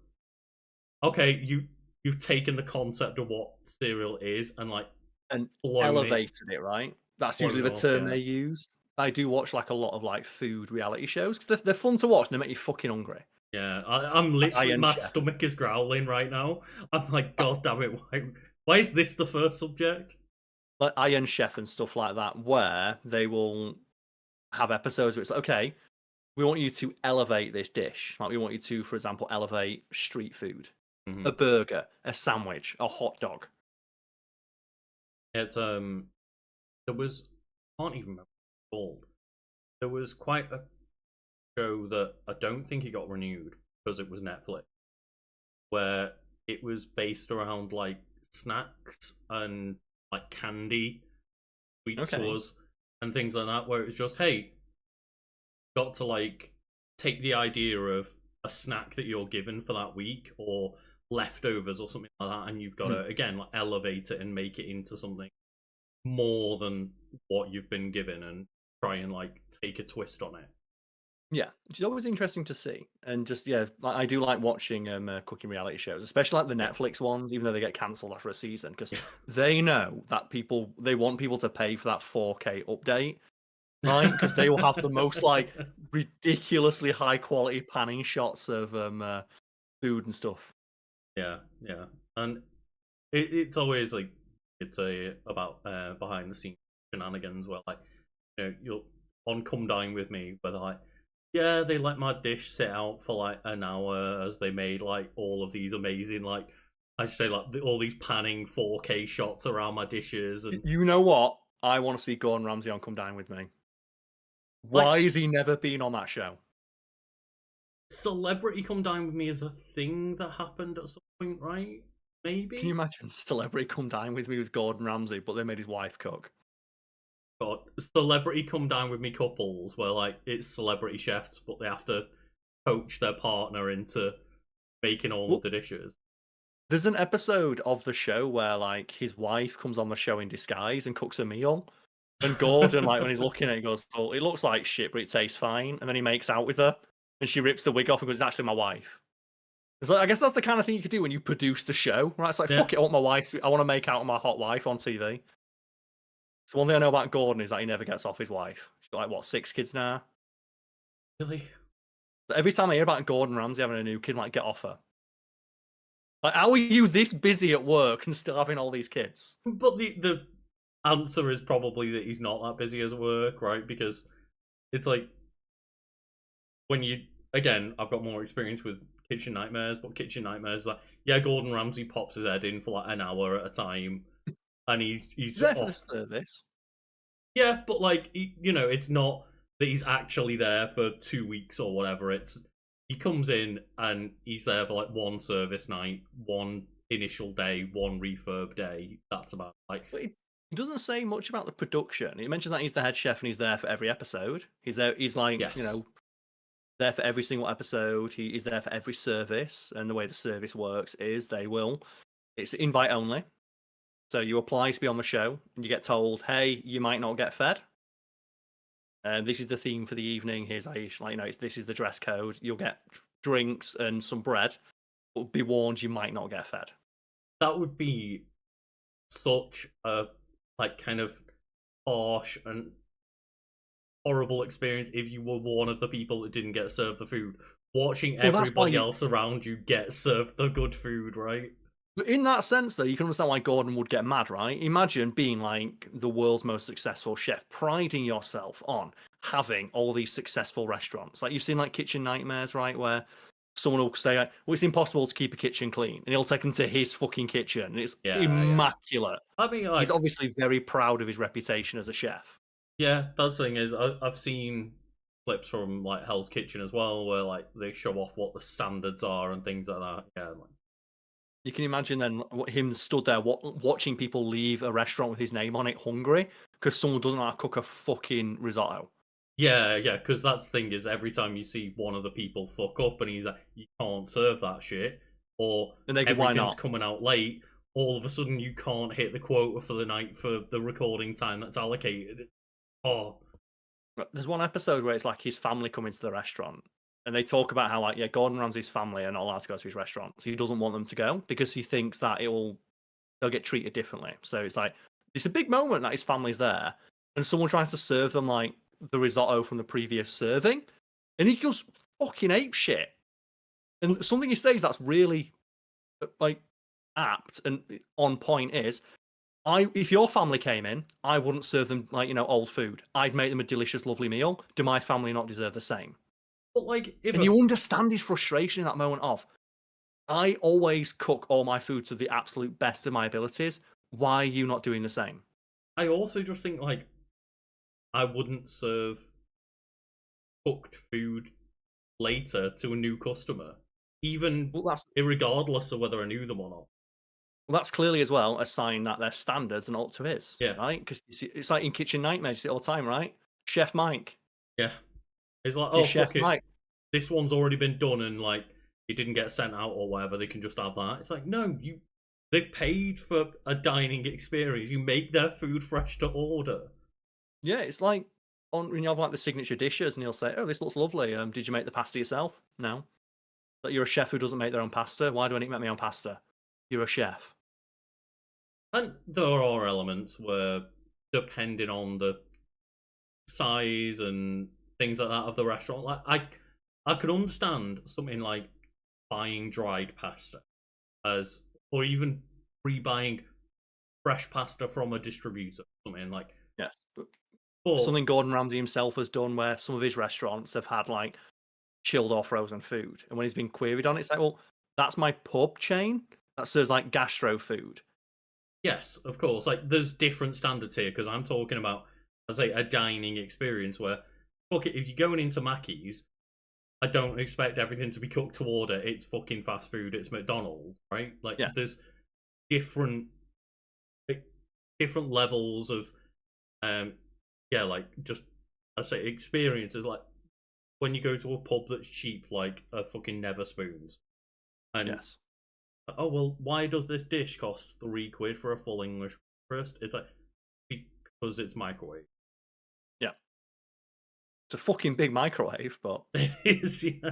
okay, you've taken the concept of what cereal is and like And blown elevated it, right? That's usually the up, term yeah. they use. I do watch like a lot of like food reality shows because they're fun to watch and they make you fucking hungry. Yeah, I'm Like literally, Iron my Chef. stomach is growling right now. I'm like, God damn it, why is this the first subject? Like Iron Chef and stuff like that, where they will have episodes where it's like, okay, we want you to elevate this dish. Like we want you to, for example, elevate street food, Hmm. a burger, a sandwich, a hot dog. It's there was I can't even remember what it's called. There was quite a show that I don't think it got renewed because it was Netflix, where it was based around like snacks and like candy, sweet Okay. sauce, and things like that. Where it was just, hey, got to like take the idea of a snack that you're given for that week or leftovers or something like that, and you've got Hmm. to again like elevate it and make it into something more than what you've been given, and try and like take a twist on it. Yeah, which is always interesting to see. And just yeah, like I do like watching cooking reality shows, especially like the Yeah, Netflix ones, even though they get cancelled after a season, because yeah. they know that they want people to pay for that 4K update, right? Because they will have the most like ridiculously high quality panning shots of food and stuff. Yeah, yeah, and it's always like it's a about behind the scenes shenanigans where like you'll on Come Dine with Me, where they're like, yeah, they let my dish sit out for like an hour as they made like all of these amazing like I should say like all these panning 4K shots around my dishes and You know what? I want to see Gordon Ramsay on Come Dine with Me. like Why has he never been on that show? Celebrity Come Dine with Me is a thing that happened at some point, right? Can you Maybe. imagine Celebrity Come Dine with Me with Gordon Ramsay, but they made his wife cook? But Celebrity Come Dine with Me couples where like it's celebrity chefs, but they have to coach their partner into making all of Well, the dishes. there's an episode of the show where like his wife comes on the show in disguise and cooks a meal. And Gordon, like when he's looking at it, goes, "Oh, it looks like shit, but it tastes fine." And then he makes out with her, and she rips the wig off and goes, "It's actually my wife." It's like I guess that's the kind of thing you could do when you produce the show, right? It's like Yeah, fuck it, I want my wife. I want to make out with my hot wife on TV. So one thing I know about Gordon is that he never gets off his wife. She's got like what 6 kids now. really. But every time I hear about Gordon Ramsay having a new kid, I'm like, get off her. Like, how are you this busy at work and still having all these kids? But the answer is probably that he's not that busy as work, right? Because it's like when you again, I've got more experience with Kitchen Nightmares, but Kitchen Nightmares is like yeah, Gordon Ramsay pops his head in for like an hour at a time, and he's He's there for the off. service. Yeah, but like it's not that he's actually there for 2 weeks or whatever. It's he comes in and he's there for like one service night, one initial day, one refurb day. That's about like But he doesn't say much about the production. He mentions that he's the head chef and he's there for every episode. He's there. He's like, yes, there for every single episode. He is there for every service. And the way the service works is it's invite only. So you apply to be on the show and you get told, hey, you might not get fed. This is the theme for the evening. Here's how this is the dress code. You'll get drinks and some bread, but be warned, you might not get fed. that would be such a like kind of harsh and horrible experience if you were one of the people that didn't get served the food. Watching Well, that's why everybody else around you get served the good food, right? but in that sense, though, you can understand why Gordon would get mad, right? Imagine being like the world's most successful chef, priding yourself on having all these successful restaurants. Like you've seen like Kitchen Nightmares, right? Where someone will say, like, well, it's impossible to keep a kitchen clean. And he'll take them to his fucking kitchen. And it's Yeah, yeah. immaculate. I mean, He's like, obviously very proud of his reputation as a chef. yeah. That's the thing is, I've seen clips from like Hell's Kitchen as well, where like they show off what the standards are and things like that. Yeah, like, You can imagine then him stood there watching people leave a restaurant with his name on it, hungry, because someone doesn't know how to cook a fucking risotto. yeah, yeah. Because that's the thing is, every time you see one of the people fuck up and he's like, you can't serve that shit, or And they go, why everything's not? coming out late. All of a sudden, you can't hit the quota for the night for the recording time that's allocated. Oh, There's one episode where it's like his family come into the restaurant and they talk about how like Gordon Ramsay's family are not allowed to go to his restaurant. So he doesn't want them to go because he thinks that they'll get treated differently. So it's like it's a big moment that his family's there and someone tries to serve them like the risotto from the previous serving and he goes fucking ape shit. And something he says that's really like apt and on point is if your family came in, I wouldn't serve them like old food. I'd make them a delicious, lovely meal. Do my family not deserve the same? But like, if And you understand his frustration in that moment of, I always cook all my food to the absolute best of my abilities. Why are you not doing the same? I also just think like I wouldn't serve cooked food later to a new customer, even Well, that's regardless of whether I knew them or not. well, that's clearly as well a sign that their standards are not up to his, Yeah, right? Because it's like in Kitchen Nightmares, you see it all the time, right? Chef Mike, yeah. It's like, your oh Chef fuck it, Mike. this one's already been done and like it didn't get sent out or whatever. They can just have that. It's like, no, they've paid for a dining experience. You make their food fresh to order. Yeah, it's like on when you have like the signature dishes, and he'll say, "Oh, this looks lovely. Did you make the pasta yourself?" No, but you're a chef who doesn't make their own pasta. Why do I need to make my own pasta? You're a chef. And there are elements where, depending on the size and things like that of the restaurant, like I could understand something like buying dried pasta as, or even pre-buying fresh pasta from a distributor, something like. Yes, But something Gordon Ramsay himself has done, where some of his restaurants have had like chilled or frozen food, and when he's been queried on it, it's like, well, that's my pub chain that serves like gastro food. yes, of course, like there's different standards here because I'm talking about, I say, a dining experience where, fuck it, if you're going into Mackey's, I don't expect everything to be cooked to order. It's fucking fast food. It's McDonald's, right? Like Yeah, there's different different levels of yeah, like just I say experiences. Like when you go to a pub that's cheap, like a fucking Neverspoons, and yes, oh well, why does this dish cost £3 for a full English breakfast? It's like because it's microwave. yeah. It's a fucking big microwave, but It is, yeah.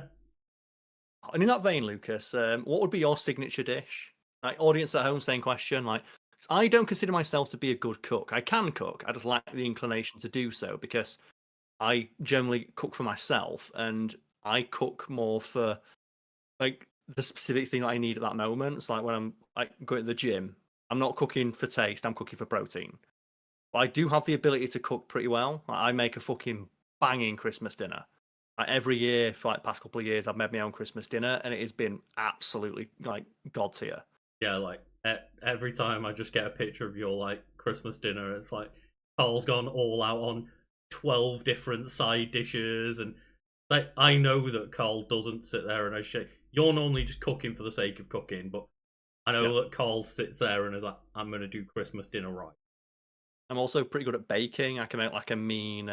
and in that vein, Lucas, what would be your signature dish? Like audience at home, same question. Like, I don't consider myself to be a good cook. I can cook. I just lack the inclination to do so because I generally cook for myself, and I cook more for like the specific thing that I need at that moment. It's like when I'm like going to the gym, I'm not cooking for taste. I'm cooking for protein. But I do have the ability to cook pretty well. Like, I make a fucking banging Christmas dinner. Like, every year for like past couple of years, I've made my own Christmas dinner, and it has been absolutely like god tier. Yeah, like every time I just get a picture of your like Christmas dinner, it's like Carl's gone all out on 12 different side dishes, and like I know that Carl doesn't sit there and I shit. You're normally just cooking for the sake of cooking, but I Yeah, know that Carl sits there and is like, I'm gonna do Christmas dinner right. I'm also pretty good at baking. I can make like a mean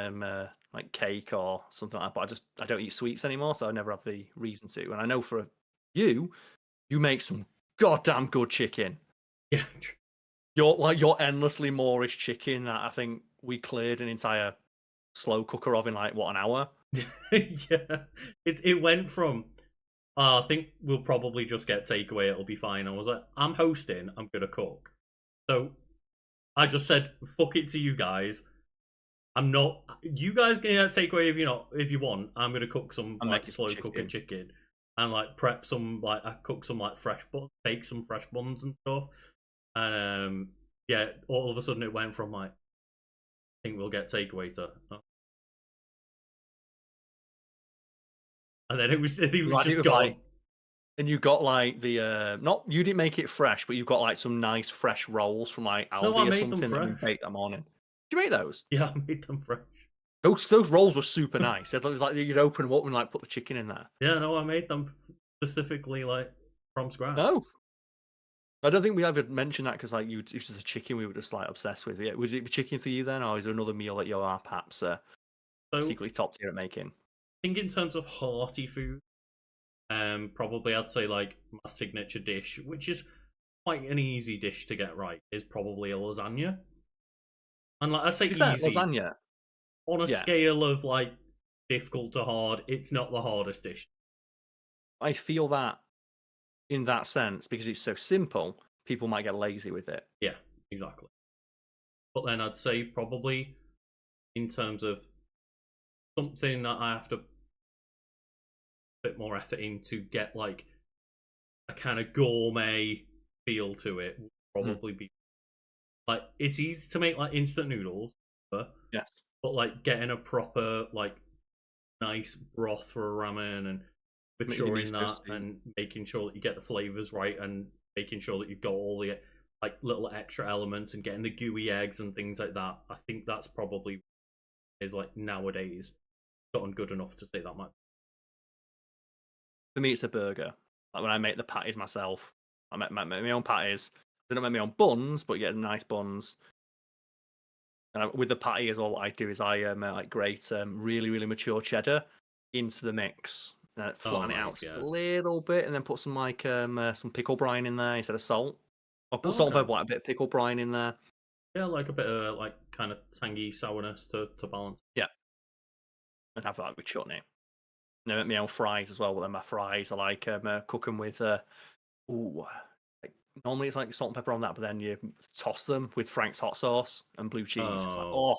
like cake or something like that. But I don't eat sweets anymore, so I never have the reason to. And I know for you, you make some goddamn good chicken. Yeah, Your endlessly Moorish chicken that I think we cleared an entire slow cooker of in like what, an hour. yeah. It went from I think we'll probably just get takeaway. It'll be fine. I was like, I'm hosting. I'm gonna cook. So I just said, fuck it to you guys. I'm not. You guys can get takeaway if you not if you want. I'm gonna cook some I'm like making some slow cooker chicken. chicken and like prep some like I cook some like fresh buns, bake some fresh buns and stuff. And yeah, all of a sudden it went from like I think we'll get takeaway to, and then it was Right, it just was gone. like, and you got like the not you didn't make it fresh, but you got like some nice fresh rolls from like No, I Aldi or made them something that you fresh. baked that morning. Did you make those? Yeah, I made them fresh. Those rolls were super nice. It was like you'd open them up and like put the chicken in there. Yeah, no, I made them specifically like from scratch. No, I don't think we ever mentioned that because like you, it was just a chicken we were just like obsessed with. Yeah, was it chicken for you then, or is there another meal that you are perhaps So secretly top tier at making? I think in terms of hearty food, probably I'd say like my signature dish, which is quite an easy dish to get right, is probably a lasagna. And like I say To be fair, easy, lasagna. on a Yeah, scale of like difficult to hard, it's not the hardest dish. I feel that in that sense because it's so simple, people might get lazy with it. Yeah, exactly. But then I'd say probably in terms of something that I have to bit more effort in to get like a kind of gourmet feel to it would Mhm. probably be like it's easy to make like instant noodles, but Yes. like getting a proper like nice broth for a ramen and Make your maturing miso that soup. and making sure that you get the flavors right and making sure that you've got all the like little extra elements and getting the gooey eggs and things like that. I think that's probably is like nowadays gotten good enough to say that much. For me, it's a burger. Like when I make the patties myself, I make my own patties. I don't make my own buns, but you get nice buns. And with the patty as well, what I do is I like grate really, really mature cheddar into the mix, and Oh, flatten it out nice, just a yeah. little bit, and then put some like some pickle brine in there instead of salt. I'll put Oh, salt and okay. pepper, like a bit of pickle brine in there. Yeah, like a bit of like kind of tangy sourness to balance. Yeah, and have that with chutney. And I make my own fries as well. But then my fries, I like cook them with ooh, like, normally it's like salt and pepper on that, but then you toss them with Frank's hot sauce and blue cheese. It's like, Oh, oh,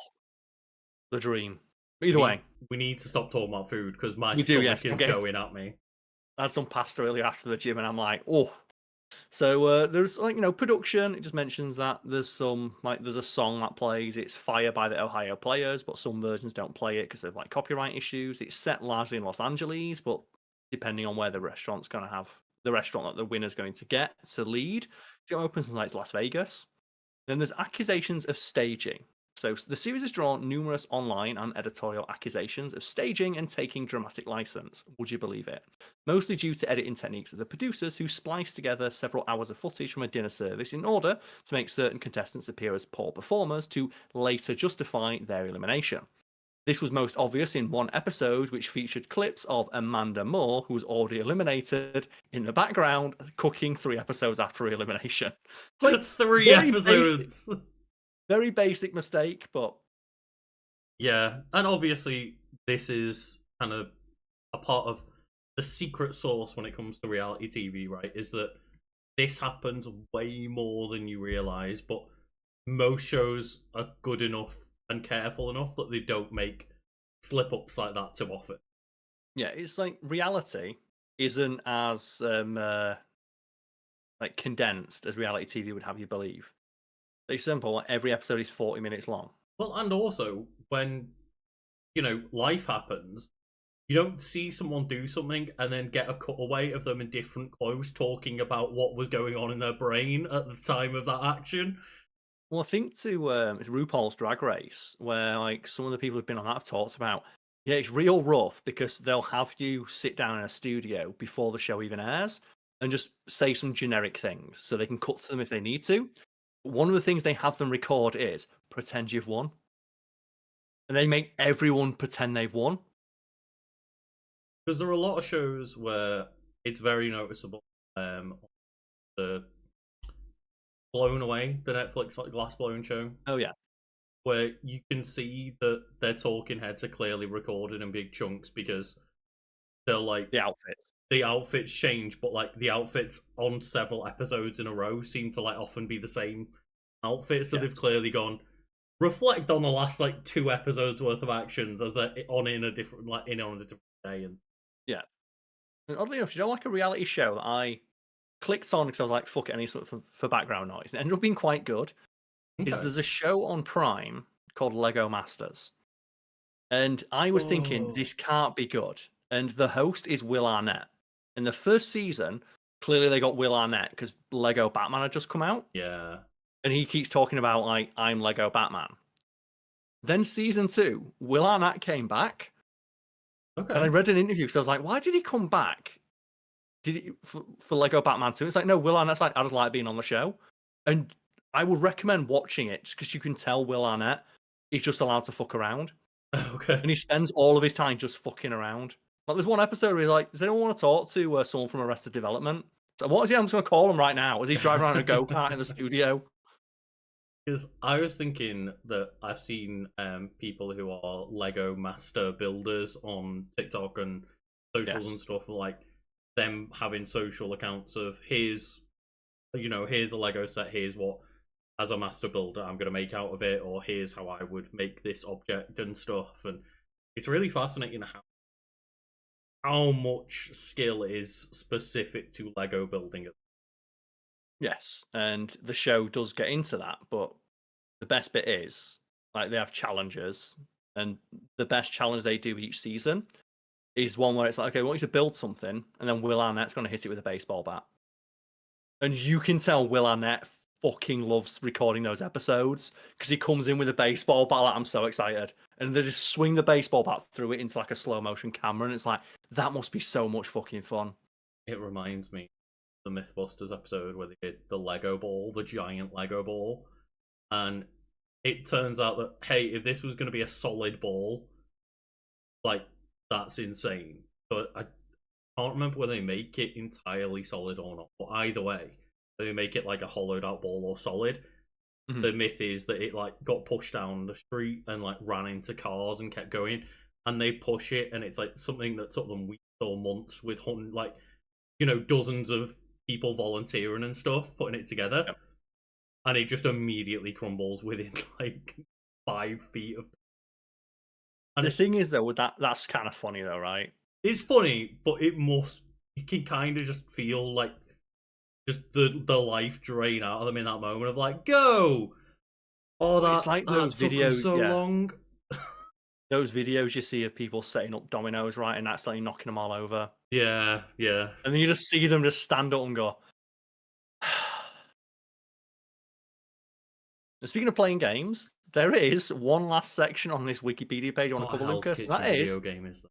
the dream. we Either way, need we need to stop talking about food because my we do. stomach Yes, I'm is getting. going at me. I had some pasta earlier after the gym, and I'm like, oh. So there's like production. It just mentions that there's some like there's a song that plays. It's "Fire" by the Ohio Players, but some versions don't play it because of like copyright issues. It's set largely in Los Angeles, but depending on where the restaurant's going to have the restaurant that the winner's going to get to lead, it opens in like Las Vegas. Then there's accusations of staging. So the series has drawn numerous online and editorial accusations of staging and taking dramatic license. Would you believe it? Mostly due to editing techniques of the producers who spliced together several hours of footage from a dinner service in order to make certain contestants appear as poor performers to later justify their elimination. This was most obvious in one episode, which featured clips of Amanda Moore, who was already eliminated, in the background cooking 3 episodes after elimination. It's like Three episodes. very basic mistake, but Yeah, and obviously this is kind of a part of the secret sauce when it comes to reality TV, right? Is that this happens way more than you realize, but most shows are good enough and careful enough that they don't make slip ups like that too often. yeah, it's like reality isn't as like condensed as reality TV would have you believe. It's simple. Like, every episode is 40 minutes long. Well, and also when life happens, you don't see someone do something and then get a cutaway of them in different clothes talking about what was going on in their brain at the time of that action. Well, I think to it's RuPaul's Drag Race, where like some of the people who've been on that have talked about, yeah, it's real rough because they'll have you sit down in a studio before the show even airs and just say some generic things so they can cut to them if they need to. One of the things they have them record is pretend you've won, and they make everyone pretend they've won. Because there are a lot of shows where it's very noticeable. The Blown Away, the Netflix like glass blowing show, Oh yeah, where you can see that their talking heads are clearly recorded in big chunks because they're like the outfits. the outfits change, but like the outfits on several episodes in a row seem to like often be the same outfit. So they've Yes. clearly gone reflect on the last like 2 episodes worth of actions as they're on in a different on a different day and Yeah. And oddly enough, you know, like a reality show that I clicked on because I was like, fuck it, I need something for background noise. And it ended up being quite good. Is okay. there's a show on Prime called Lego Masters. And I was thinking, Oh this can't be good. And the host is Will Arnett. In the first season, clearly they got Will Arnett because Lego Batman had just come out. yeah. And he keeps talking about, like, I'm Lego Batman. Then season 2, Will Arnett came back. And I Okay. read an interview because I was like, why did he come back? Did he for Lego Batman 2? It's like, no, Will Arnett's like, I just like being on the show. And I would recommend watching it just because you can tell Will Arnett is just allowed to fuck around. Okay. And he spends all of his time just fucking around. Like, there's one episode where he's like, does anyone want to talk to someone from Arrested Development? So what is he? I'm just going to call him right now as he's driving around in a go-kart in the studio. Because I was thinking that I've seen people who are Lego master builders on TikTok and socials and Yes. stuff, like them having social accounts of here's a Lego set, here's what as a master builder I'm gonna make out of it, or here's how I would make this object and stuff. And it's really fascinating how much skill is specific to Lego building. Yes. And the show does get into that, but the best bit is, like, they have challenges, and the best challenge they do each season is one where it's like, okay, we want you to build something, and then Will Arnett's going to hit it with a baseball bat. And you can tell Will Arnett fucking loves recording those episodes because he comes in with a baseball bat. Like, I'm so excited. And they just swing the baseball bat through it into like a slow motion camera. And it's like, that must be so much fucking fun. It reminds me of the Mythbusters episode where they did the Lego ball, the giant Lego ball. And it turns out that, hey, if this was going to be a solid ball, like, that's insane. But I can't remember whether they make it entirely solid or not. But either way, they make it like a hollowed out ball or solid. Mm-hmm. The myth is that it like got pushed down the street and like ran into cars and kept going. And they push it, and it's like something that took them weeks or months with like, you know, dozens of people volunteering and stuff, putting it together. Yep. And it just immediately crumbles within like 5 feet of. And the thing is, though, that's kind of funny, though, right? It's funny, but you can kind of just feel like just the life drain out of them in that moment of like, go! Oh, it's like those videos so long. Those videos you see of people setting up dominoes, right, and accidentally knocking them all over. Yeah, yeah. And then you just see them just stand up and go. And speaking of playing games, there is one last section on this Wikipedia page I want to cover, Lucas. That is, video game is that?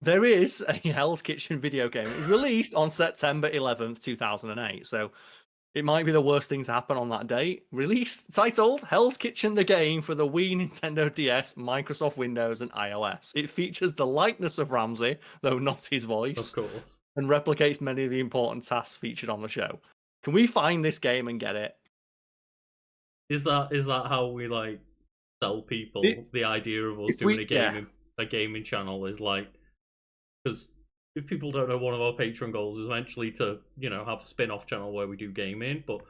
There is a Hell's Kitchen video game. It was released on September 11th, 2008. So it might be the worst thing to happen on that date. Released, titled Hell's Kitchen the Game for the Wii, Nintendo DS, Microsoft Windows, and iOS. It features the likeness of Ramsay, though not his voice. Of course. And replicates many of the important tasks featured on the show. Can we find this game and get it? Is that how we like tell people the idea of us doing a gaming channel is like, because if people don't know, one of our Patreon goals is eventually to, you know, have a spin-off channel where we do gaming, but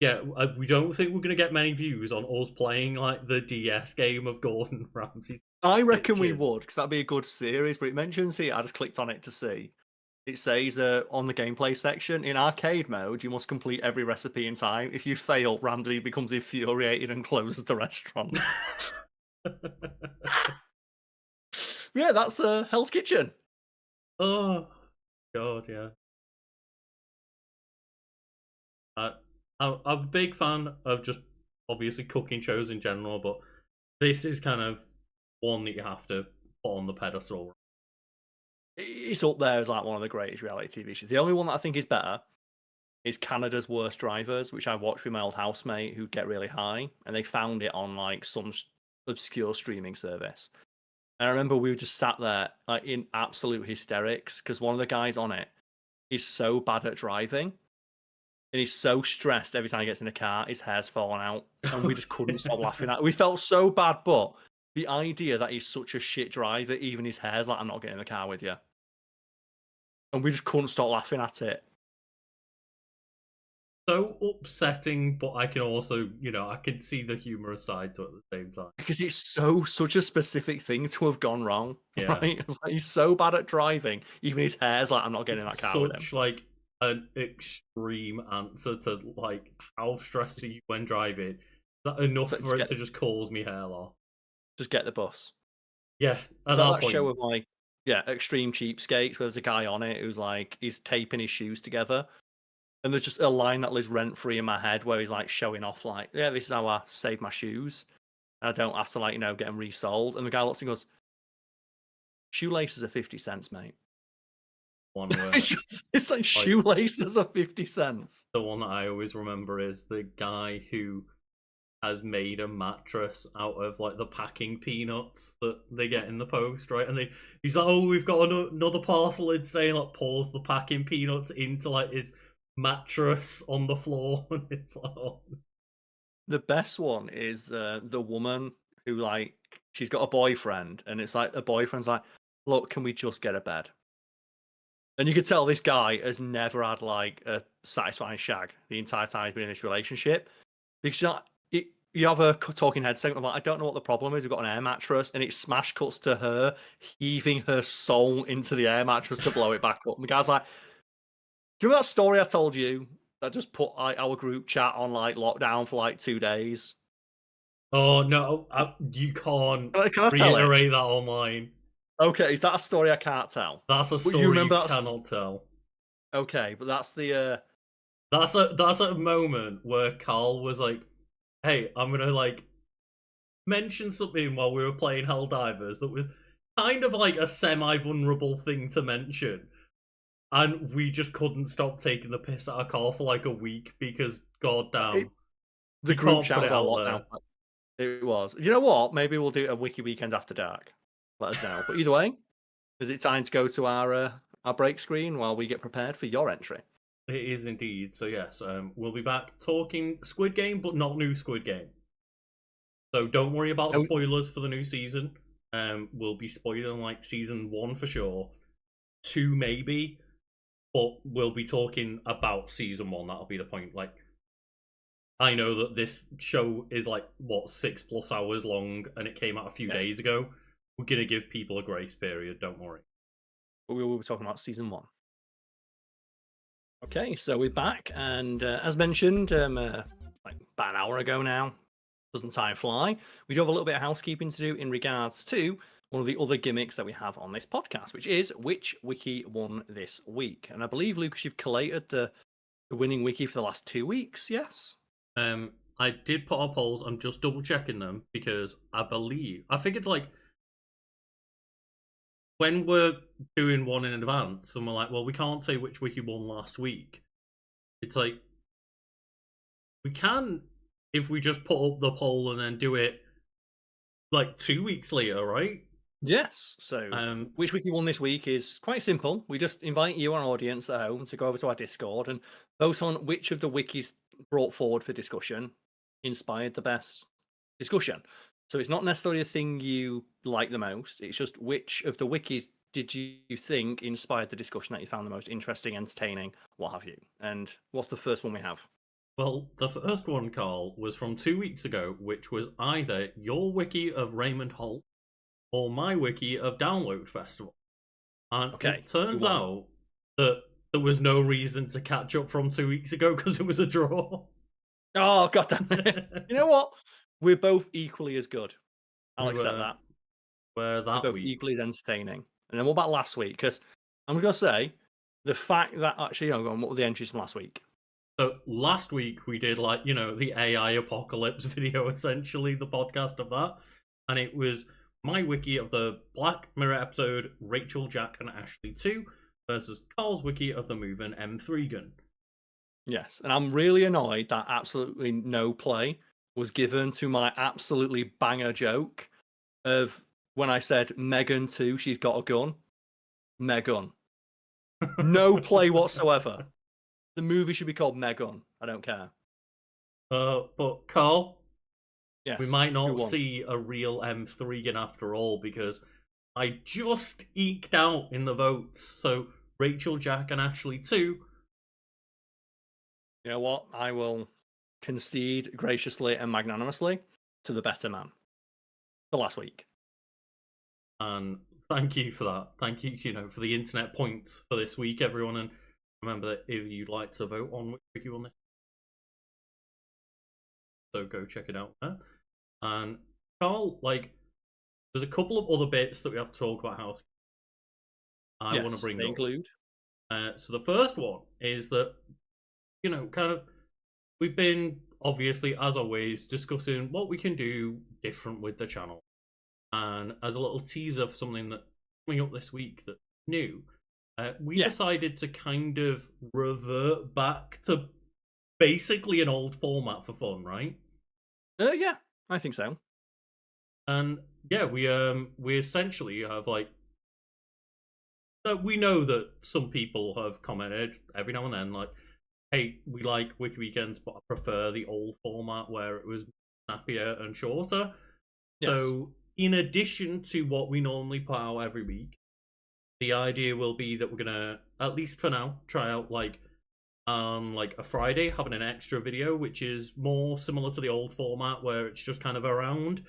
yeah, we don't think we're going to get many views on us playing like the DS game of Gordon Ramsay's. I reckon we would, because that'd be a good series, but it mentions here, I just clicked on it to see. It says on the gameplay section, in arcade mode, you must complete every recipe in time. If you fail, Ramsay becomes infuriated and closes the restaurant. Yeah, that's Hell's Kitchen. Oh, God, yeah. I'm a big fan of just, obviously, cooking shows in general, but this is kind of one that you have to put on the pedestal. It's up there as like one of the greatest reality TV shows. The only one that I think is better is Canada's Worst Drivers, which I watched with my old housemate who get really high, and they found it on like some obscure streaming service. And I remember we were just sat there like in absolute hysterics because one of the guys on it is so bad at driving, and he's so stressed every time he gets in a car, his hair's falling out, and we just couldn't stop laughing at it. We felt so bad, but the idea that he's such a shit driver, even his hair's like, I'm not getting in the car with you. And we just couldn't stop laughing at it. So upsetting, but I can also, you know, I can see the humorous side to it at the same time. Because it's such a specific thing to have gone wrong. Yeah. Right? Like, he's so bad at driving, even his hair's like, I'm not getting in that car with him. Such like an extreme answer to like how stressed are you when driving. That enough for it to just cause me hair loss. Just get the bus. Yeah. So that show of like, Extreme Cheapskates, where there's a guy on it who's like, he's taping his shoes together. And there's just a line that lives rent-free in my head where he's like showing off like, yeah, this is how I save my shoes. And I don't have to like, you know, get them resold. And the guy looks and goes, shoelaces are 50 cents, mate. One word. It's like shoelaces are 50 cents. The one that I always remember is the guy who has made a mattress out of like the packing peanuts that they get in the post, right? And he's like, oh, we've got another parcel in today, and like pours the packing peanuts into like his mattress on the floor. And it's like, oh. The best one is the woman who like, she's got a boyfriend, and it's like the boyfriend's like, look, can we just get a bed? And you could tell this guy has never had like a satisfying shag the entire time he's been in this relationship, because you have a talking head segment of like, I don't know what the problem is. We've got an air mattress, and it smash cuts to her heaving her soul into the air mattress to blow it back up. And the guy's like, do you remember that story I told you that just put like our group chat on like lockdown for like 2 days? Oh no, you can't can I tell reiterate that online. Okay, is that a story I can't tell? That's a But you story you remember that? cannot tell. Okay, but that's the. That's a moment where Karl was like, "Hey, I'm gonna like mention something while we were playing Helldivers that was kind of like a semi-vulnerable thing to mention." And we just couldn't stop taking the piss out of Karl for like a week because, goddamn, The he group can't chat put was it on out lockdown. there. It was. You know what? Maybe we'll do a Wiki Weekend after dark. Let us know. But either way, is it time to go to our break screen while we get prepared for your entry? It is indeed. So yes, we'll be back talking Squid Game, but not new Squid Game. So don't worry about Oh, spoilers for the new season. We'll be spoiling like season 1 for sure, 2 maybe, but we'll be talking about season 1. That'll be the point. Like, I know that this show is like what 6+ hours long, and it came out a few yes. days ago. We're gonna give people a grace period. Don't worry. But we will be talking about season 1. Okay, so we're back, and as mentioned, like about an hour ago now, doesn't time fly? We do have a little bit of housekeeping to do in regards to one of the other gimmicks that we have on this podcast, which is which wiki won this week. And I believe, Lucas, you've collated the winning wiki for the last 2 weeks, yes? I did put our polls. I'm just double checking them because I figured like when we're doing one in advance and we're like, well, we can't say which wiki won last week. It's like we can if we just put up the poll and then do it like 2 weeks later, right? Yes. So, which wiki won this week is quite simple. We just invite you, our audience at home, to go over to our Discord and vote on which of the wikis brought forward for discussion inspired the best discussion. So it's not necessarily the thing you like the most. It's just which of the wikis did you think inspired the discussion that you found the most interesting, entertaining, what have you? And what's the first one we have? Well, the first one, Karl, was from 2 weeks ago, which was either your wiki of Raymond Holt or my wiki of Download Festival. And Okay, it turns out that there was no reason to catch up from 2 weeks ago because it was a draw. Oh, god damn it. You know what? We're both equally as good. I'll accept that. Where that Both week. equally as entertaining. And then what about last week? Because I'm going to say the fact that actually, what were the entries from last week? So last week we did like, the AI apocalypse video, essentially, the podcast of that. And it was my wiki of the Black Mirror episode, Rachel, Jack, and Ashley 2, versus Karl's wiki of the moving M3 gun. Yes, and I'm really annoyed that absolutely no play was given to my absolutely banger joke of when I said Megan 2, she's got a gun. Megan. No play whatsoever. The movie should be called Megan. I don't care. But Karl, Yes. we might not see a real M3 gun after all because I just eked out in the votes. So Rachel, Jack, and Ashley 2. You know what? I will concede graciously and magnanimously to the better man for last week. And thank you for that. Thank you, for the internet points for this week, everyone. And remember that if you'd like to vote on which wiki on this, so go check it out there. And Karl, there's a couple of other bits that we have to talk about. How I want to bring up. Include. So the first one is that we've been obviously, as always, discussing what we can do different with the channel. And as a little teaser for something that's coming up this week that's new, we decided to kind of revert back to basically an old format for fun, right? Yeah, I think so. And yeah, we essentially have we know that some people have commented every now and then hey, we like Wiki Weekends, but I prefer the old format where it was snappier and shorter. Yes. So in addition to what we normally put out every week, the idea will be that we're gonna, at least for now, try out a Friday having an extra video, which is more similar to the old format where it's just kind of around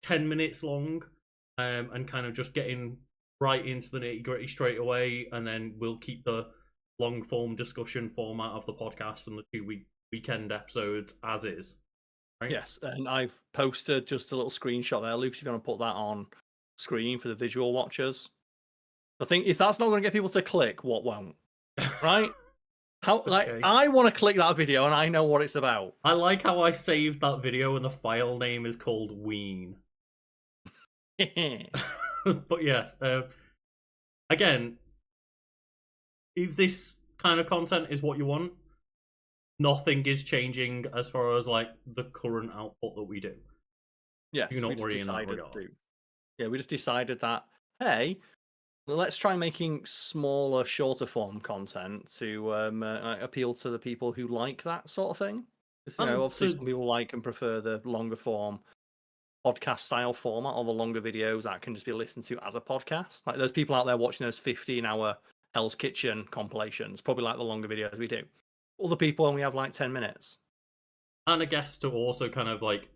10 minutes long, and kind of just getting right into the nitty-gritty straight away, and then we'll keep the long form discussion format of the podcast and the 2 weekend episodes as is. Right? Yes, and I've posted just a little screenshot there. Lucas, if you want to put that on screen for the visual watchers. I think if that's not going to get people to click, what won't? Right? How Okay. I want to click that video and I know what it's about. I like how I saved that video and the file name is called Ween. But yes, again, if this kind of content is what you want, nothing is changing as far as like the current output that we do. Yes, You're not worrying in that regard. We just decided that, hey, let's try making smaller, shorter form content to appeal to the people who like that sort of thing. You know, obviously some people like and prefer the longer form podcast style format or the longer videos that can just be listened to as a podcast. Like there's people out there watching those 15-hour Hell's Kitchen compilations, probably like the longer videos we do. Other people only have like 10 minutes. And I guess to also kind of like,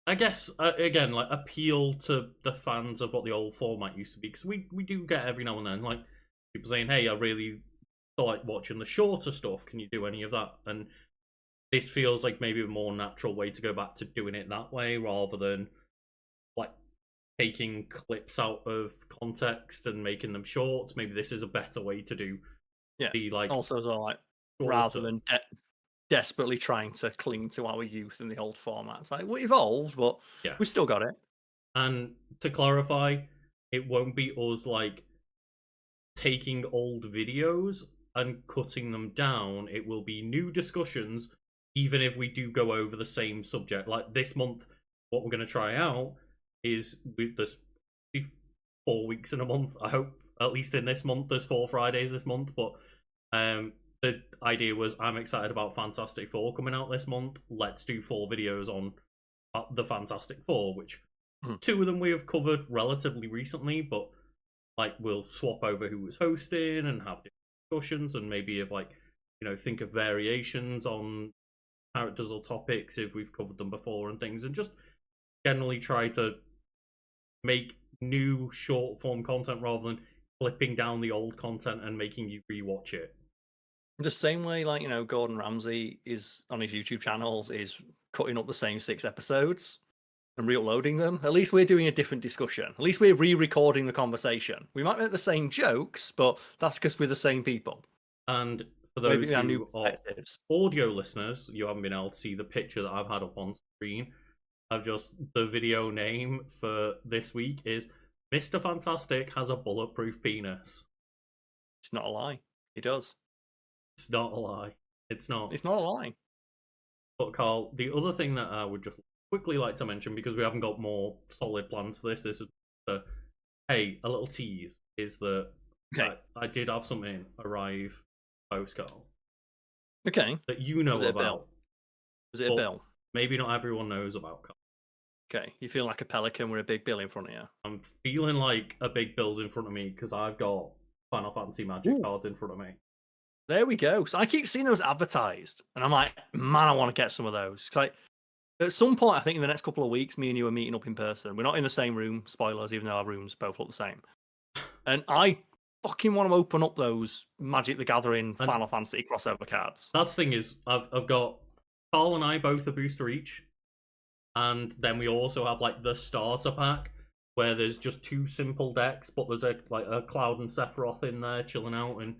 I guess again, like appeal to the fans of what the old format used to be, because we do get every now and then like people saying, "Hey, I really like watching the shorter stuff. Can you do any of that?" And this feels like maybe a more natural way to go back to doing it that way, rather than like taking clips out of context and making them short. Maybe this is a better way to do. Yeah. The like also as well, like shorter. Rather than desperately trying to cling to our youth in the old formats. Like we evolved, but yeah, we still got it. And to clarify, it won't be us like taking old videos and cutting them down. It will be new discussions, even if we do go over the same subject. Like this month, what we're going to try out is there's 4 weeks in a month. I hope at least in this month there's 4 Fridays this month. But the idea was I'm excited about Fantastic Four coming out this month. Let's do 4 videos on the Fantastic Four, which 2 of them we have covered relatively recently, but like we'll swap over who was hosting and have discussions, and maybe if like, you know, think of variations on characters or topics if we've covered them before and things, and just generally try to make new short form content rather than clipping down the old content and making you rewatch it. The same way, like, you know, Gordon Ramsay is on his YouTube channels is cutting up the same 6 episodes and re-uploading them. At least we're doing a different discussion. At least we're re-recording the conversation. We might make the same jokes, but that's because we're the same people. And for those who are audio listeners, you haven't been able to see the picture that I've had up on screen. The video name for this week is Mr. Fantastic has a bulletproof penis. It's not a lie. He does. It's not a lie. It's not. It's not a lie. But Karl, the other thing that I would just quickly like to mention, because we haven't got more solid plans for this, is a little tease, is that I did have something arrive post, Karl. Okay. That you know about. Was it a bill? Maybe not everyone knows about, Karl. Okay. You feel like a pelican with a big bill in front of you? I'm feeling like a big bill's in front of me because I've got Final Fantasy Magic cards in front of me. There we go. So I keep seeing those advertised, and I'm like, man, I want to get some of those. Cause at some point, I think in the next couple of weeks, me and you are meeting up in person. We're not in the same room, spoilers, even though our rooms both look the same. And I fucking want to open up those Magic the Gathering Final Fantasy crossover cards. That's the thing is, I've got Karl and I both a booster each, and then we also have like the starter pack where there's just 2 simple decks, but there's a Cloud and Sephiroth in there chilling out, and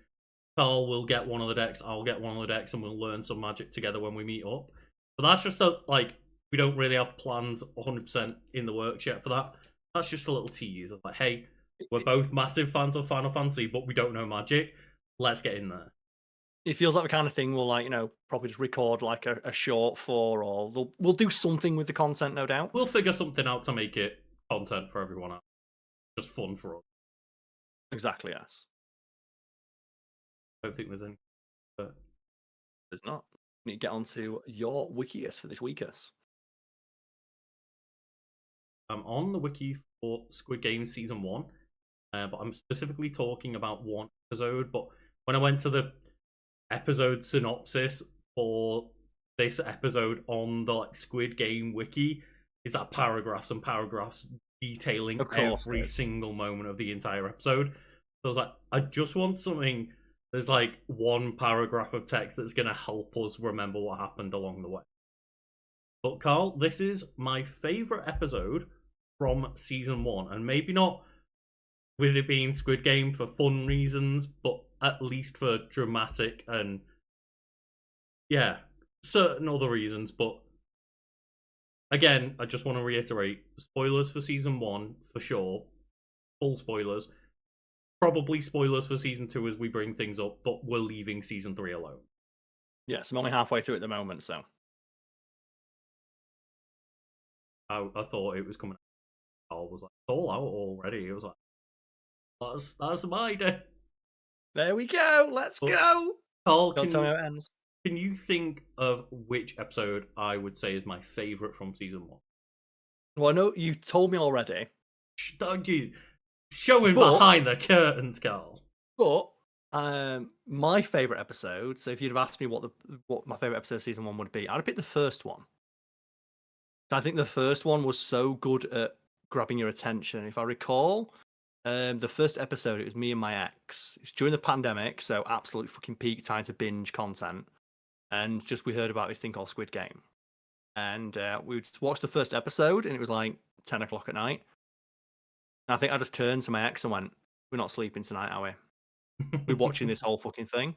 Karl will get one of the decks, I'll get one of the decks, and we'll learn some Magic together when we meet up. But that's just we don't really have plans 100% in the works yet for that. That's just a little tease of like, hey, we're both massive fans of Final Fantasy, but we don't know Magic. Let's get in there. It feels like the kind of thing we'll, like, you know, probably just record like a short for, or we'll do something with the content, no doubt. We'll figure something out to make it content for everyone else. Just fun for us. Exactly, yes. I don't think there's any. But... There's not. You need to get onto your Wikius for this weekus. I'm on the wiki for Squid Game Season 1, but I'm specifically talking about one episode. But when I went to the episode synopsis for this episode on the Squid Game wiki, is that paragraphs and paragraphs detailing every single moment of the entire episode. So I was like, I just want something. There's like 1 paragraph of text that's going to help us remember what happened along the way. But Carl, this is my favourite episode from season 1, and maybe not with it being Squid Game for fun reasons, but at least for dramatic and certain other reasons. But again, I just want to reiterate, spoilers for season 1 for sure, full spoilers. Probably spoilers for season 2 as we bring things up, but we're leaving season 3 alone. Yes, I'm only halfway through at the moment, so. I thought it was coming out. I was like, it's all out already. It was like, that's my day. There we go. Let's go. Carl, Don't tell me how it ends. Can you think of which episode I would say is my favourite from season 1? Well, I know you told me already. Showing behind the curtains, Carl. But my favourite episode, so if you'd have asked me what my favourite episode of season 1 would be, I'd have picked the first one. I think the first one was so good at grabbing your attention. If I recall, the first episode, it was me and my ex. It's during the pandemic, so absolute fucking peak time to binge content. And just we heard about this thing called Squid Game. And we just watched the first episode, and it was like 10 o'clock at night. And I think I just turned to my ex and went, "We're not sleeping tonight, are we? We're watching this whole fucking thing."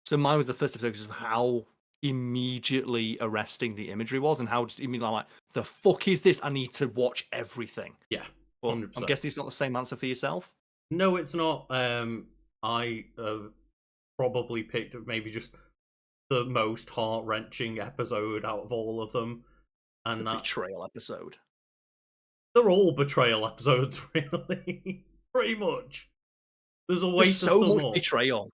So mine was the first episode because of how immediately arresting the imagery was, and how just immediately I'm like, the fuck is this? I need to watch everything. Yeah, 100%. I'm guessing it's not the same answer for yourself. No, it's not. I probably picked maybe just the most heart-wrenching episode out of all of them, and the betrayal episode. They're all betrayal episodes, really. Pretty much. There's a way There's to so sum much up. betrayal.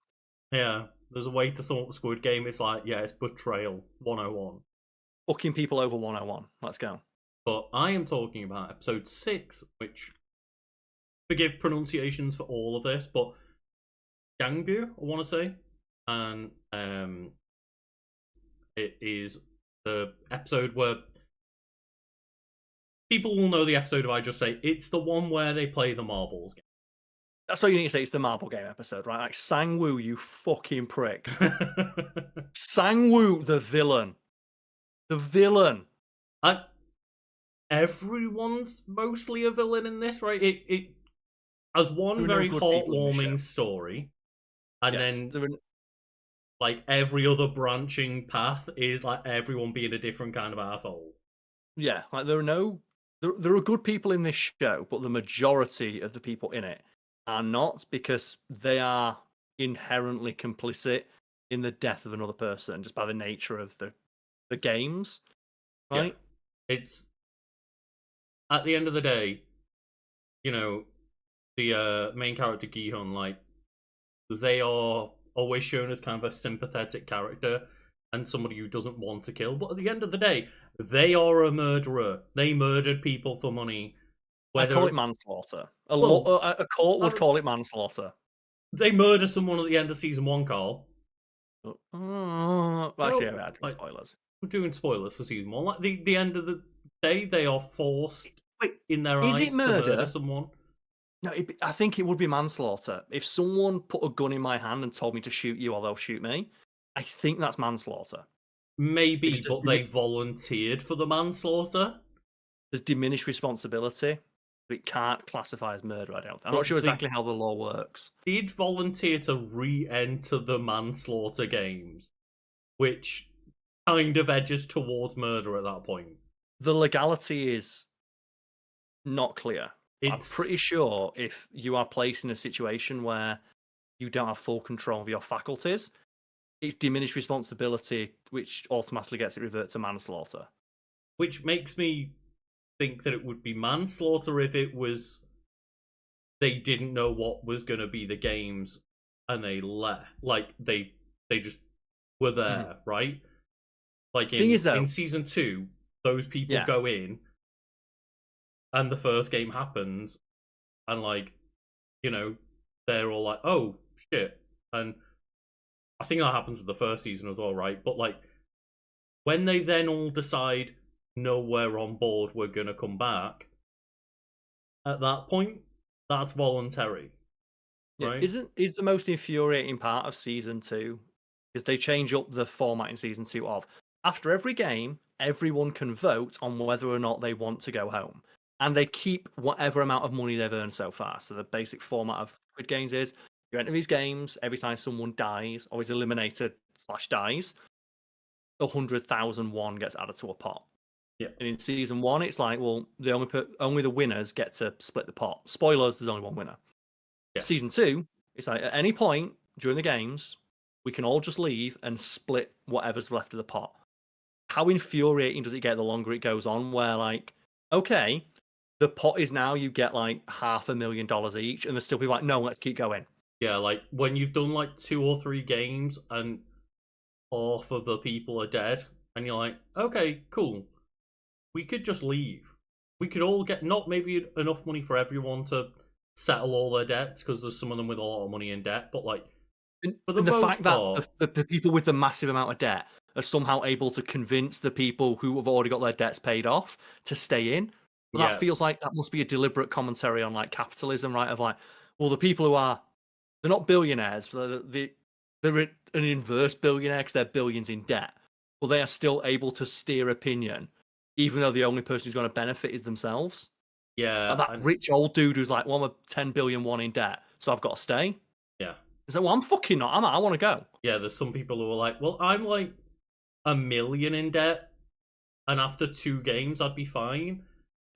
Yeah, there's a way to sum up Squid Game. It's like, yeah, it's betrayal 101. Fucking people over 101. Let's go. But I am talking about episode 6, which, forgive pronunciations for all of this, but Gangbu, I want to say. And it is the episode where people will know the episode if I just say it's the one where they play the marbles game. That's all you need to say. It's the marble game episode, right? Like, Sang-woo, you fucking prick. Sang-woo, the villain. The villain. Everyone's mostly a villain in this, right? It has one very heartwarming story, and then like every other branching path is like everyone being a different kind of asshole. Yeah, like there are good people in this show, but the majority of the people in it are not, because they are inherently complicit in the death of another person just by the nature of the games, right? Yeah. It's at the end of the day, you know, the main character Gi-hun, like, they are always shown as kind of a sympathetic character and somebody who doesn't want to kill, but at the end of the day, they are a murderer. They murdered people for money. I call it manslaughter. A court would call it manslaughter. They murder someone at the end of season 1, Karl. Actually, I'm adding spoilers. We're doing spoilers for season 1. Like, the end of the day, they are forced in their eyes to murder someone. No, I think it would be manslaughter. If someone put a gun in my hand and told me to shoot you or they'll shoot me, I think that's manslaughter. Maybe, but they volunteered for the manslaughter. There's diminished responsibility, but it can't classify as murder, I don't think. I'm not sure exactly how the law works. Did volunteer to re-enter the manslaughter games, which kind of edges towards murder at that point. The legality is not clear. I'm pretty sure if you are placed in a situation where you don't have full control of your faculties, it's diminished responsibility, which automatically gets it revert to manslaughter. Which makes me think that it would be manslaughter if it was they didn't know what was going to be the games and they left. Like, they just were there, right? Like, in season 2, those people go in and the first game happens, and, like, you know, they're all like, oh, shit. And I think that happens in the first season as well, right? But, like, when they then all decide, no, we're on board, we're going to come back, at that point, that's voluntary, right? Is the most infuriating part of season 2, is they change up the format in season 2 of, after every game, everyone can vote on whether or not they want to go home. And they keep whatever amount of money they've earned so far. So the basic format of Squid Games is you enter these games, every time someone dies or is eliminated / dies, 100,000 gets added to a pot. Yeah. And in season 1, it's like, well, only the winners get to split the pot. Spoilers, there's only one winner. Yeah. Season 2, it's like at any point during the games, we can all just leave and split whatever's left of the pot. How infuriating does it get the longer it goes on? Where like, okay, the pot is now you get like $500,000 each, and there's still people like, no, let's keep going. Yeah, like when you've done like 2 or 3 games and half of the people are dead, and you're like, okay, cool. We could just leave. We could all get not maybe enough money for everyone to settle all their debts, because there's some of them with a lot of money in debt, but like for the most fact part, that the people with the massive amount of debt are somehow able to convince the people who have already got their debts paid off to stay in. Well, yeah, that feels like that must be a deliberate commentary on like capitalism, right? Of like, well, the people who are they're not billionaires, they're an inverse billionaire because they're billions in debt. But they are still able to steer opinion, even though the only person who's going to benefit is themselves. yeah, Like that rich old dude who's like, well, I'm a 10 billion in debt, so I've got to stay. yeah, He's like, well, I'm fucking not. I want to go. yeah. There's some people who are like, well, I'm like $1 million in debt, and after 2 games, I'd be fine.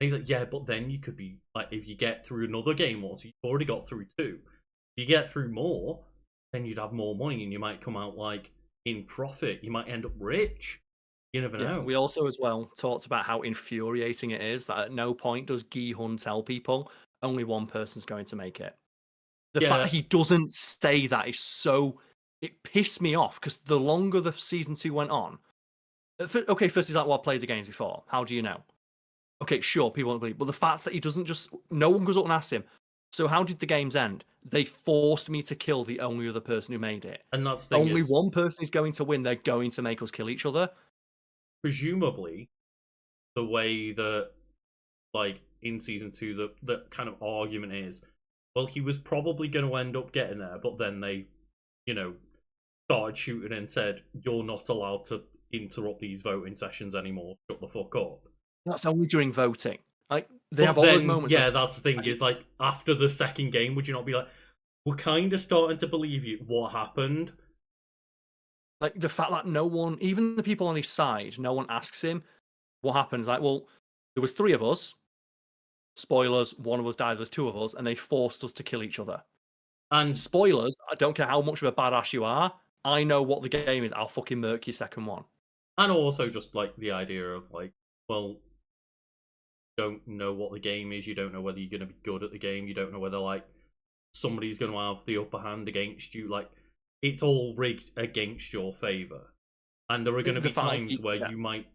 And he's like, yeah, but then you could be like, if you get through another game or 2, you've already got through 2. If you get through more, then you'd have more money, and you might come out like in profit. You might end up rich. You never know. We also as well talked about how infuriating it is that at no point does Gi-hun tell people only one person's going to make it. The fact that he doesn't say that is so... It pissed me off, because the longer the season 2 went on... Okay, first he's like, well, I've played the games before. How do you know? Okay, sure, people won't believe. But the fact that he doesn't just... No one goes up and asks him, so how did the games end? They forced me to kill the only other person who made it. And that's the only one person is going to win. They're going to make us kill each other. Presumably, the way that, like, in season 2, the kind of argument is, well, he was probably going to end up getting there, but then they, started shooting and said, you're not allowed to interrupt these voting sessions anymore. Shut the fuck up. That's only during voting. Like, they have all those moments. Yeah, that's the thing, is like, after the second game, would you not be like, we're kind of starting to believe you. What happened? Like, the fact that no one, even the people on his side, no one asks him what happens. Like, well, there was 3 of us. Spoilers, one of us died, there's 2 of us, and they forced us to kill each other. And spoilers, I don't care how much of a badass you are, I know what the game is, I'll fucking murk your second one. And also just, like, the idea of, like, well, you don't know what the game is, you don't know whether you're going to be good at the game, you don't know whether, like, somebody's going to have the upper hand against you, like, it's all rigged against your favour. And there are going to be times where you might...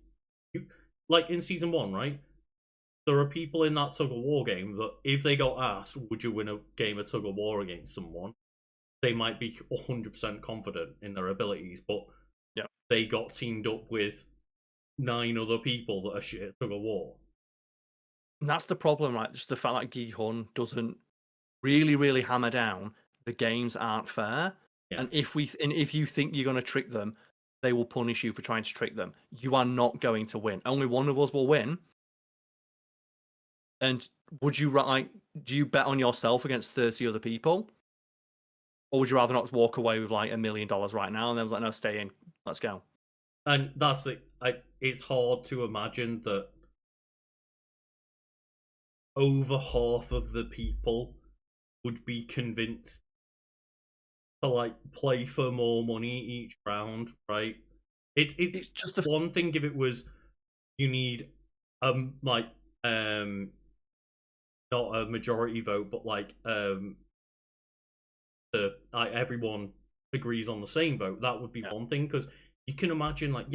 like, in Season 1, right? There are people in that tug-of-war game that, if they got asked, would you win a game of tug-of-war against someone, they might be 100% confident in their abilities, but they got teamed up with 9 other people that are shit at tug-of-war. And that's the problem, right? Just the fact that Gi-hun doesn't really hammer down the games aren't fair. Yeah. And if you think you're going to trick them, they will punish you for trying to trick them. You are not going to win. Only one of us will win. And do you bet on yourself against 30 other people? Or would you rather not walk away with like $1 million right now? And then was like, no, stay in. Let's go. And that's it's hard to imagine that over half of the people would be convinced to like play for more money each round, right? It's just the one thing if it was you need not a majority vote, but like everyone agrees on the same vote. That would be one thing, because you can imagine like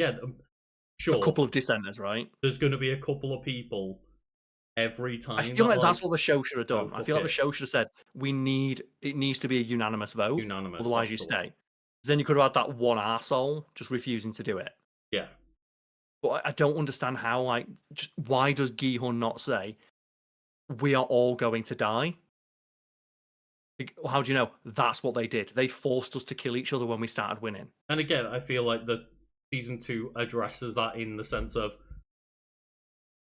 sure, a couple of dissenters, right? There's going to be a couple of people every time. I feel like that's what the show should have done. I feel like the show should have said it needs to be a unanimous vote. Otherwise you stay. Then you could have had that one arsehole just refusing to do it. Yeah. But I don't understand how, like, why does Gi-hun not say, we are all going to die? How do you know? That's what they did. They forced us to kill each other when we started winning. And again, I feel like the season 2 addresses that in the sense of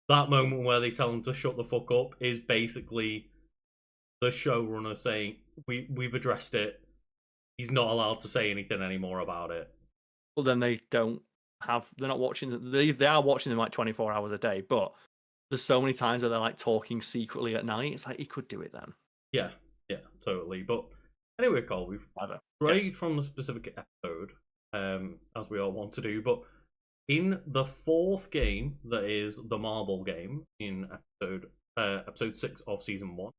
that moment where they tell him to shut the fuck up is basically the showrunner saying, we've addressed it. He's not allowed to say anything anymore about it. Well, then they're not watching. They are watching them like 24 hours a day, but there's so many times where they're like talking secretly at night. It's like he could do it then. Yeah, totally. But anyway, Carl, we've strayed from the specific episode, as we all want to do. But in the 4th game, that is the marble game in episode 6 of season 1,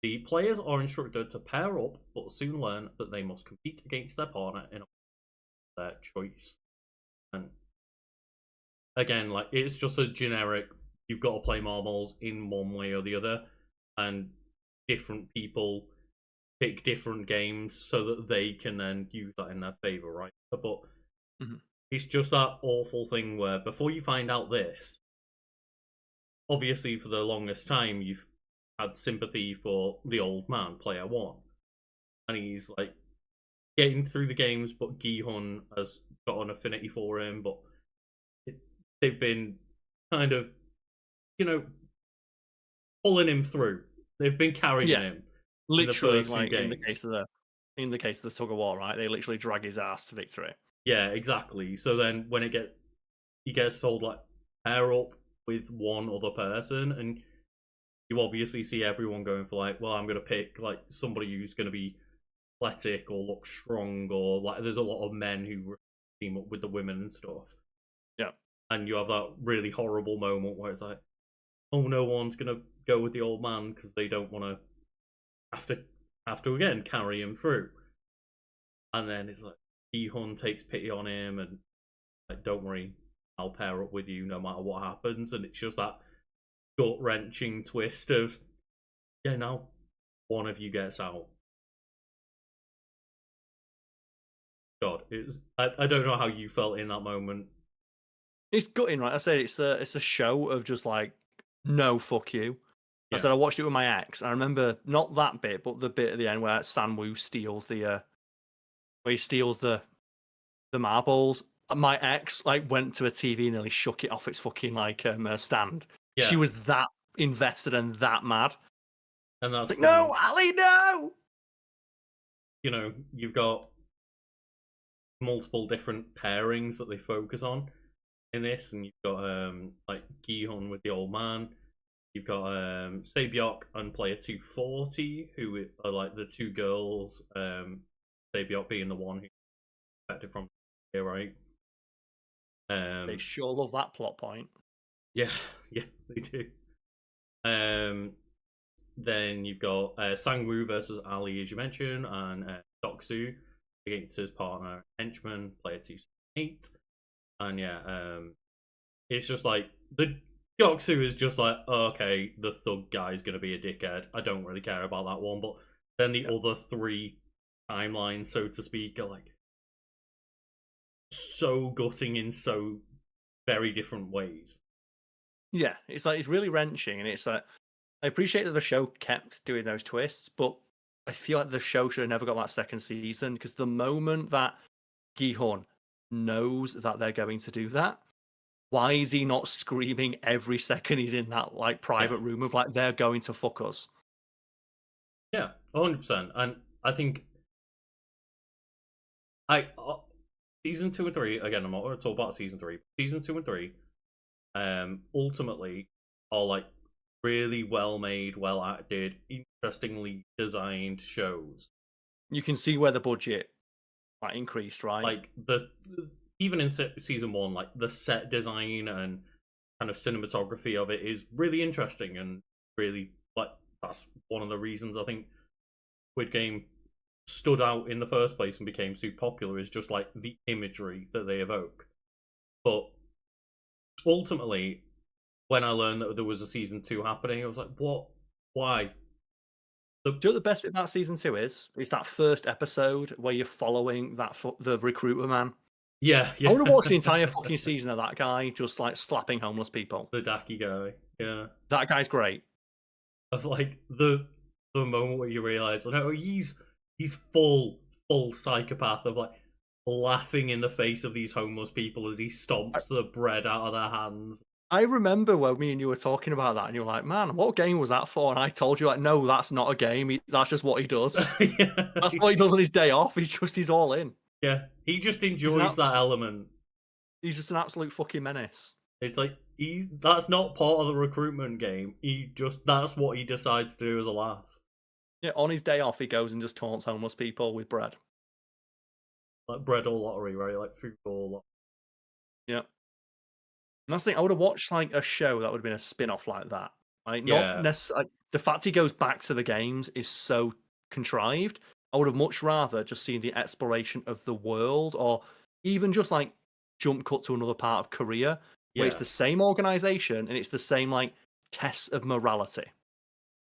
the players are instructed to pair up, but soon learn that they must compete against their partner in their choice. And again, like, it's just a generic, you've got to play marbles in one way or the other, and different people pick different games so that they can then use that in their favor, right? But it's just that awful thing where before you find out this, obviously for the longest time you've had sympathy for the old man, player 1, and he's like getting through the games, but Gi-hun has got an affinity for him, but they've been kind of, pulling him through. They've been carrying him. Literally, like in the case of the tug of war, right? They literally drag his ass to victory. Yeah, exactly. So then when he gets told, like, pair up with one other person, and you obviously see everyone going for, like, well, I'm going to pick, like, somebody who's going to be athletic or look strong, or, like, there's a lot of men who team up with the women and stuff. Yeah. And you have that really horrible moment where it's like, oh, no one's going to go with the old man because they don't want to have to again carry him through. And then it's like, Gi-hun takes pity on him and, like, don't worry, I'll pair up with you no matter what happens. And it's just that gut-wrenching twist of, yeah, now one of you gets out. God, I don't know how you felt in that moment. It's gutting, right? I said it's a show of just like, no, fuck you. I said I watched it with my ex. I remember not that bit, but the bit at the end where Sanwoo steals the marbles. My ex like went to a TV and nearly shook it off its fucking like stand. Yeah. She was that invested and that mad. And that's like, no, Ali, no. You've got multiple different pairings that they focus on in this, and you've got like Gi-hun with the old man. You've got Sae-byok and player 240, who are like the two girls. Sae-byok being the one who's affected from here, right? They sure love that plot point. Yeah, they do. Then you've got Sang-woo versus Ali, as you mentioned, and Doksu against his partner henchman, player 278. And it's just like the Doksu is just like, oh, okay, the thug guy's gonna be a dickhead. I don't really care about that one, but then the other 3 timelines, so to speak, are like so gutting in so very different ways. Yeah, it's like it's really wrenching, and it's like I appreciate that the show kept doing those twists, but I feel like the show should have never got that second season, because the moment that Gi-hun knows that they're going to do that, why is he not screaming every second he's in that like private room of like they're going to fuck us? Yeah, 100%. And I think season 2 and 3, again, I'm not going to talk about season 3. Season 2 and 3 ultimately are like really well made, well acted, interestingly designed shows. You can see where the budget like increased, right? Like even in season 1, like the set design and kind of cinematography of it is really interesting, and really, like, that's one of the reasons I think Squid Game stood out in the first place and became super popular, is just like the imagery that they evoke. But ultimately, when I learned that there was a season 2 happening, I was like, what? Why? Do you know what the best bit about season 2 is? It's that first episode where you're following the recruiter man. Yeah. I want to watch the entire fucking season of that guy just like slapping homeless people. The Daki guy, yeah. That guy's great. Of like the moment where you realise, no, he's full psychopath of like, laughing in the face of these homeless people as he stomps the bread out of their hands. I remember when me and you were talking about that, and you were like, "Man, what game was that for?" And I told you, like, "No, that's not a game. That's just what he does. Yeah. That's what he does on his day off. He's all in. Yeah, he just He's enjoys that element. He's just an absolute fucking menace." It's like that's not part of the recruitment game. That's what he decides to do as a laugh. Yeah, on his day off, he goes and just taunts homeless people with bread. Like bread or lottery, right? Like food or lottery. Yeah. And that's the thing. I would have watched like a show that would have been a spin-off like that. Like Yeah. not necessarily the fact he goes back to the games is so contrived. I would have much rather just seen the exploration of the world, or even just like jump cut to another part of Korea where it's Yeah. the same organization and it's the same like tests of morality.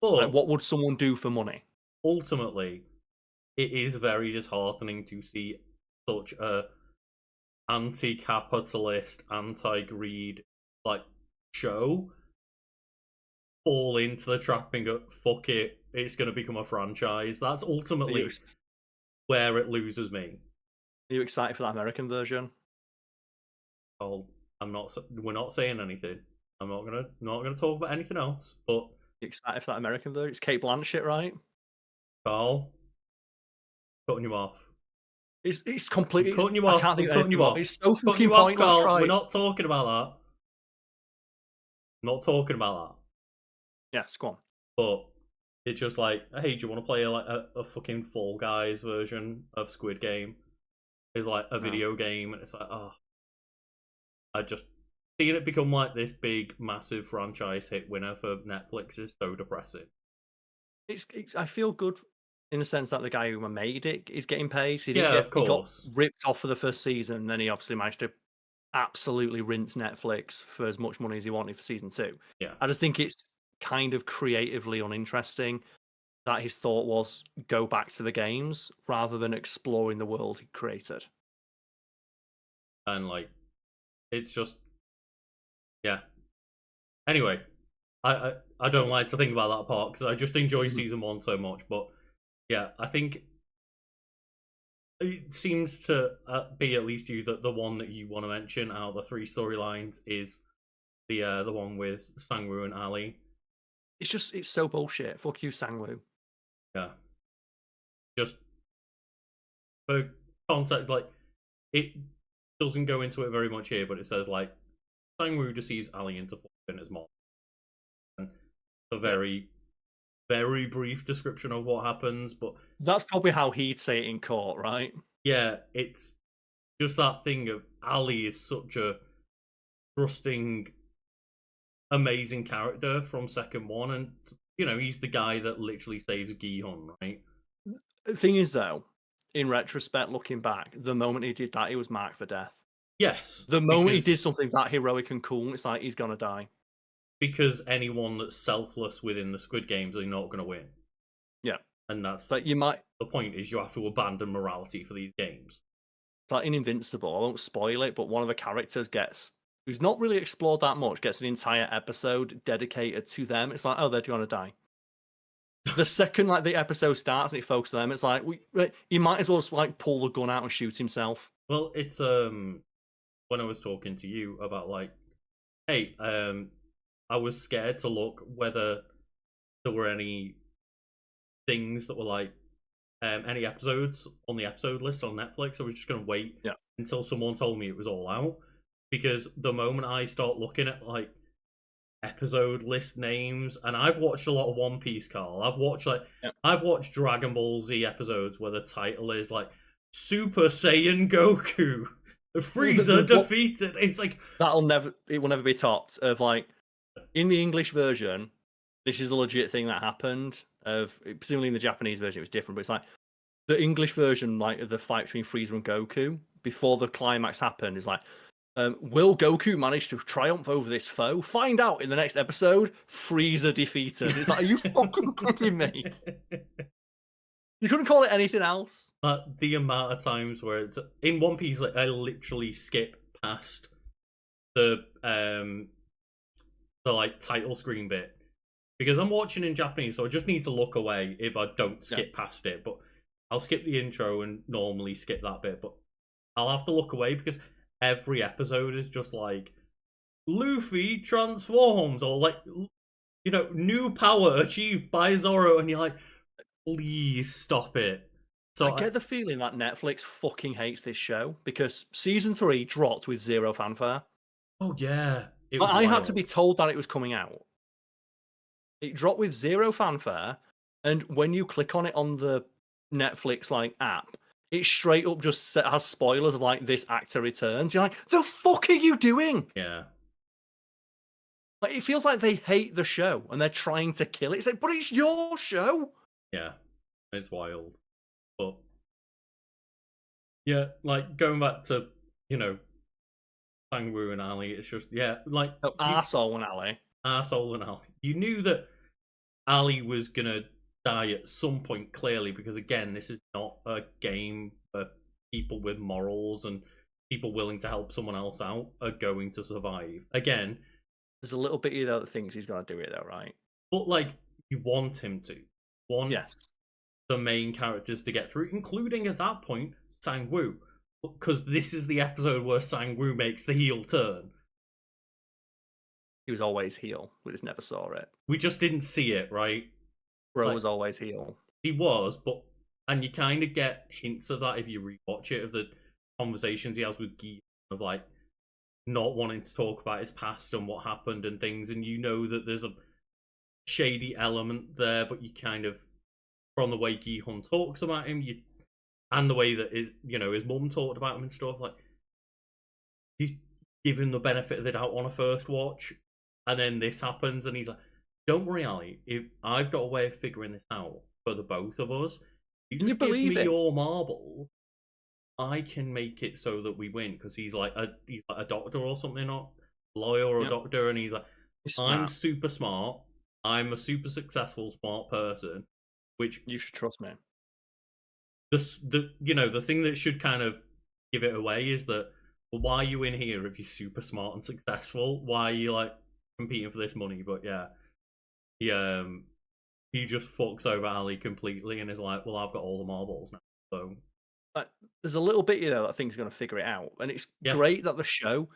Like, But what would someone do for money? ultimately, it is very disheartening to see such a anti-capitalist, anti-greed like show fall into the trapping of fuck it, it's going to become a franchise. That's ultimately where it loses me. Are you excited for that American version? Oh, we're not saying anything. I'm not gonna talk about anything else. But You excited for that American version? It's Kate Blanchett, right? Karl, cutting you off. It's completely Cutting you I off. can't think of Cutting you anything off. It's so Cutting fucking you off, pointless, Karl. right? We're not talking about that. Not talking about that. Yes, go on. But it's just like, hey, do you want to play a fucking Fall Guys version of Squid Game? It's like a video game, and it's like, oh, I just seeing it become like this big, massive franchise hit winner for Netflix is so depressing. I feel good in the sense that the guy who made it is getting paid. He Yeah, of He got course. ripped off for the first season, and then he obviously managed to absolutely rinse Netflix for as much money as he wanted for season 2. Yeah. I just think it's kind of creatively uninteresting that his thought was go back to the games rather than exploring the world he created. And like, it's just, yeah. Anyway, I don't like to think about that part because I just enjoy season 1 so much. But yeah, I think it seems to be at least you that the one that you want to mention out of the 3 storylines is the one with Sangwoo and Ali. It's so bullshit. Fuck you, Sangwoo. Yeah. Just for context, like, it doesn't go into it very much here, but it says, like, Sangwoo deceives Ali into fucking his mom. And a very, very brief description of what happens, but... That's probably how he'd say it in court, right? Yeah, it's just that thing of Ali is such a trusting, amazing character from second one, and, you know, he's the guy that literally saves Gi-hun, right? The thing is, though, in retrospect, looking back, the moment he did that, he was marked for death. Yes. The moment he did something that heroic and cool, it's like he's gonna die. Because anyone that's selfless within the Squid Games are not going to win. Yeah. And that's but you might. The point is you have to abandon morality for these games. It's like in Invincible, I won't spoil it, but one of the characters who's not really explored that much, gets an entire episode dedicated to them. It's like, oh, they're going to die. The second like the episode starts and it focuses on them, it's like he might as well just like pull the gun out and shoot himself. Well, it's when I was talking to you about like, hey, I was scared to look whether there were any things that were like any episodes on the episode list on Netflix. I was just going to wait until someone told me it was all out, because the moment I start looking at like episode list names, and I've watched a lot of One Piece, Karl. I've watched Dragon Ball Z episodes where the title is like Super Saiyan Goku, Frieza defeated. It's like it will never be topped. Of like in the English version, this is a legit thing that happened. Presumably in the Japanese version it was different, but it's like the English version, like of the fight between Frieza and Goku before the climax happened, is like, will Goku manage to triumph over this foe? Find out in the next episode. Frieza defeated. It's like, are you fucking kidding me? You couldn't call it anything else. The amount of times where it's in One Piece, like I literally skip past the like title screen bit because I'm watching in Japanese, so I just need to look away if I don't skip past it. But I'll skip the intro and normally skip that bit. But I'll have to look away because every episode is just like Luffy transforms or like new power achieved by Zoro, and you're like, please stop it. I So get the feeling that Netflix fucking hates this show because season 3 dropped with zero fanfare. oh yeah, it was I had to wild. be told that it was coming out. It dropped with zero fanfare, and when you click on it on the Netflix like app, it straight up just has spoilers of like this actor returns. You're like, the fuck are you doing? Yeah, Like it feels like they hate the show and they're trying to kill it. It's like, but it's your show. yeah, it's wild. But yeah, like going back to Sangwoo and Ali, it's just like Oh, arsehole and Ali. arsehole and Ali. You knew that Ali was gonna die at some point, clearly, because again, this is not a game for people with morals, and people willing to help someone else out are going to survive. Again, There's a little bit of you though that thinks he's gonna do it though, right? but like you want him to. Want Yes. the main characters to get through, including at that point Sangwoo, because this is the episode where Sangwoo makes the heel turn. He was always heel. We just never saw it. We just didn't see it, right? Bro Like, was always heel. he was, and you kind of get hints of that if you rewatch it, of the conversations he has with Guy, of like not wanting to talk about his past and what happened and things, and you know that there's a shady element there, but you kind of, from the way Guy Hun talks about him, and the way that his mum talked about him and stuff, like you give him the benefit of the doubt on a first watch, and then this happens, and he's like, "Don't worry, Ali. If I've got a way of figuring this out for the both of us, you Can just you give believe me it? your marbles, I can make it so that we win." Because he's like a doctor or something, not a lawyer or a Yep. doctor, and he's like, He's "I'm smart. super smart. I'm a super successful, smart person." Which You should trust me. the thing that should kind of give it away is that, well, why are you in here if you're super smart and successful? Why are you like competing for this money? But yeah, he just fucks over Ali completely and is like, well, I've got all the marbles now, so Like, there's a little bit you know that thinks going to figure it out, and it's yeah, great that the show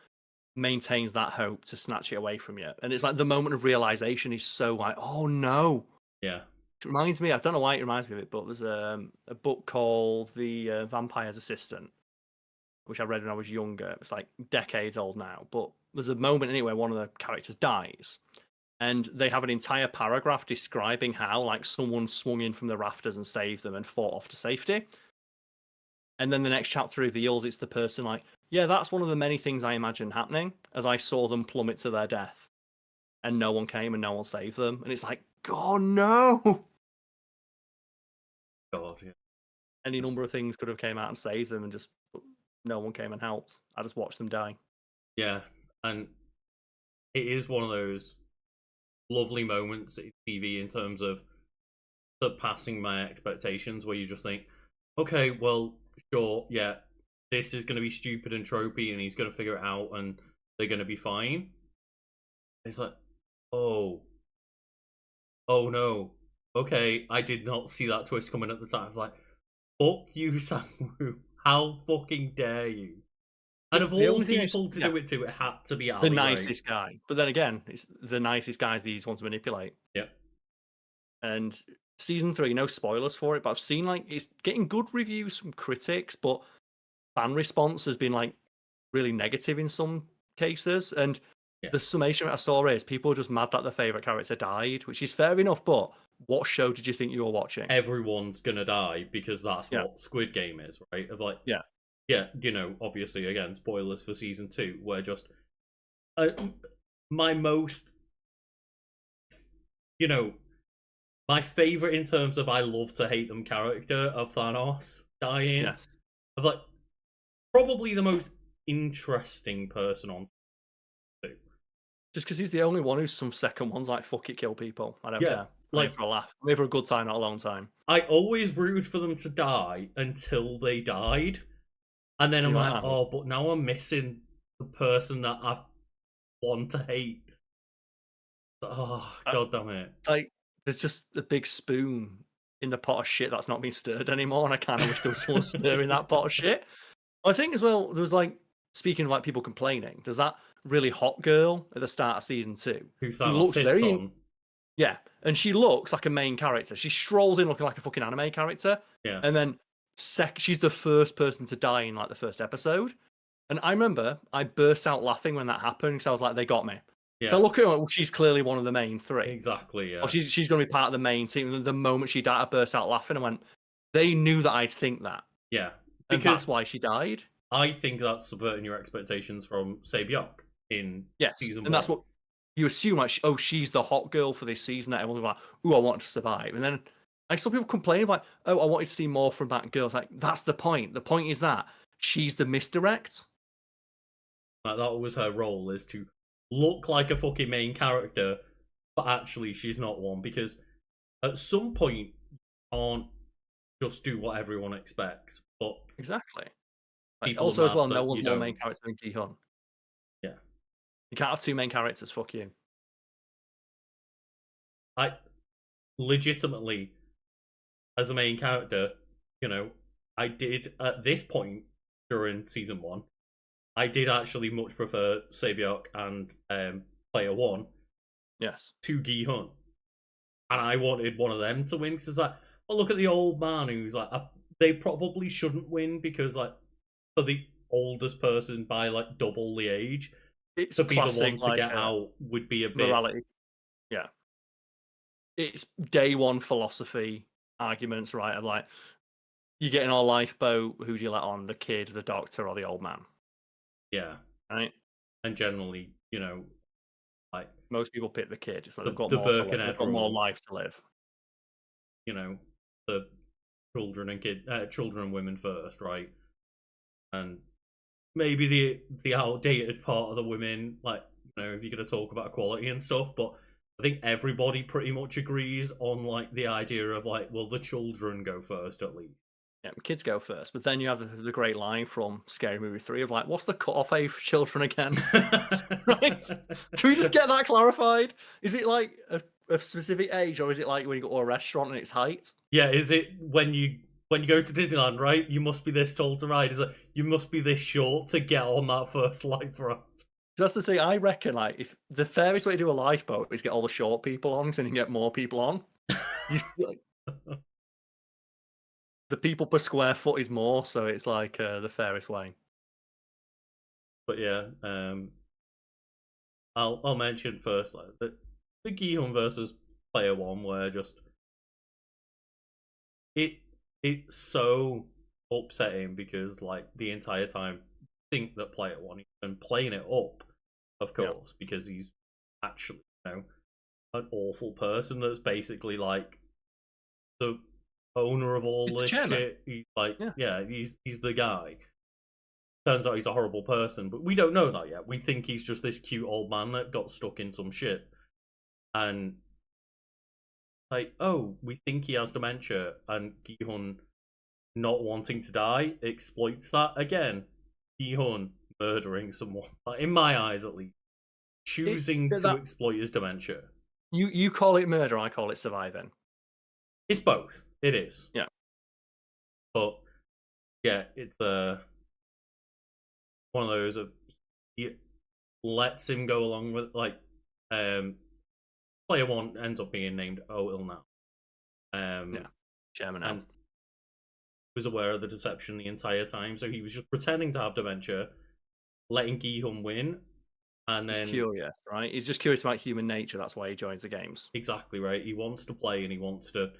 maintains that hope to snatch it away from you. And it's like the moment of realization is so like, oh no. yeah, It reminds me, I don't know why it reminds me of it, but there's a book called The Vampire's Assistant, which I read when I was younger. It's like decades old now, but there's a moment anyway one of the characters dies, and they have an entire paragraph describing how like someone swung in from the rafters and saved them and fought off to safety. And then the next chapter reveals it's the person like, yeah, that's one of the many things I imagined happening as I saw them plummet to their death. And no one came and no one saved them. And it's like, God, no. God, yeah, Any number of things could have came out and saved them and just no one came and helped. I just watched them die. yeah, and it is one of those lovely moments in TV in terms of surpassing my expectations, where you just think, okay, well, sure, yeah, this is going to be stupid and tropey, and he's going to figure it out, and they're going to be fine. It's like, oh no, okay, I did not see that twist coming at the time. It's like, fuck you, Samu, how fucking dare you? And of The all only thing people to do it to, it had to be Ali, the right? nicest guy. But then again, it's the nicest guys that you just want to manipulate. Yeah. And season 3, no spoilers for it, but I've seen like it's getting good reviews from critics, but fan response has been like really negative in some cases. And Yeah. the summation that I saw is people are just mad that their favorite character died, which is fair enough. But what show did you think you were watching? Everyone's gonna die because that's Yeah. what Squid Game is, right? Of like, Yeah. yeah, obviously, again, spoilers for season 2, where just my most, my favorite in terms of I love to hate them character of Thanos dying. Yes. Of like, probably the most interesting person on. Just because he's the only one who's some second one's like, fuck it, kill people. I don't care. I'm here for a laugh. I'm here for a good time, not a long time. I always rooted for them to die until they died. And then I'm You're like, right. oh, but now I'm missing the person that I want to hate. Oh, God damn it. Like, there's just a big spoon in the pot of shit that's not been stirred anymore, and I kind of wish there was someone stirring that pot of shit. I think as well, there was like, speaking of like people complaining, there's that really hot girl at the start of season 2 Who who Thanos looks hits very, on. yeah, and she looks like a main character. She strolls in looking like a fucking anime character, Yeah. and then she's the first person to die in like the first episode. And I remember I burst out laughing when that happened because I was like, they got me. So I Yeah. look at her, well, she's clearly one of the main three. Exactly. Or Yeah. she's going to be part of the main team. And the moment she died, I burst out laughing and went, they knew that I'd think that, Yeah. and Because that's why she died. I think that's subverting your expectations from Sabyok in Yes, season and that's one. what you assume. Like, oh, she's the hot girl for this season. That everyone's like, "Ooh, I want to survive." And then I saw people complaining like, "Oh, I wanted to see more from that girl." It's like, that's the point. The point is that she's the misdirect. Like that was her role, is to look like a fucking main character, but actually she's not one. Because at some point, you can't just do what everyone expects. But Exactly. Like, people are also, as mad well, no that one's you more main don't. character than Gi-hun. Yeah. You can't have two main characters. Fuck you. I legitimately, as a main character, you know, I did at this point during season one, I did actually much prefer Sabyok and Player One Yes. to Gi-hun, and I wanted one of them to win because it's like, oh, look at the old man who's like, they probably shouldn't win because like for the oldest person by like double the age, It's to be the classic one to like get out would be a bit. morality. Yeah. It's day one philosophy arguments, right? Of like, you get in our lifeboat, who do you let on? The kid, the doctor, or the old man? Yeah, Right? and generally, like Most people pick the kid. It's like they've the got the more to live. They've Birkenhead got more rule, life to live. the children and women first, right? And maybe the outdated part of the women, like if you're gonna talk about equality and stuff, but I think everybody pretty much agrees on like the idea of like, well, the children go first at least. Yeah, kids go first. But then you have the great line from Scary Movie 3 of like, what's the cutoff age for children again? Right? Can we just get that clarified? Is it like a specific age, or is it like when you go to a restaurant and it's height? Yeah, is it when you go to Disneyland, right? You must be this tall to ride. Is it you must be this short to get on that first life raft? That's the thing. I reckon, like, if the fairest way to do a lifeboat is get all the short people on, so you can get more people on. You like, the people per square foot is more, so it's like the fairest way. But yeah, I'll mention first like the Gi-hun versus Player One, where just it it's so upsetting because like the entire time I think that Player One he's been playing it up, of Yeah, course, because he's actually an awful person that's basically like the owner of he's all the this chairman. shit. He's like, Yeah, yeah, he's the guy. Turns out he's a horrible person, but we don't know that yet. We think he's just this cute old man that got stuck in some shit. And like, oh, we think he has dementia, and Gi-hun not wanting to die exploits that again. Gi-hun murdering someone, like, in my eyes at least, choosing to that exploit his dementia. you call it murder, I call it surviving. It's both. It is, Yeah, but yeah, it's one of those of he lets him go along with like um Player One ends up being named Oil now. yeah, chairman now. And was aware of the deception the entire time, so he was just pretending to have dementia, letting Gi-hun win, and He's then curious, right? He's just curious about human nature. That's why he joins the games. exactly right. He wants to play and he wants to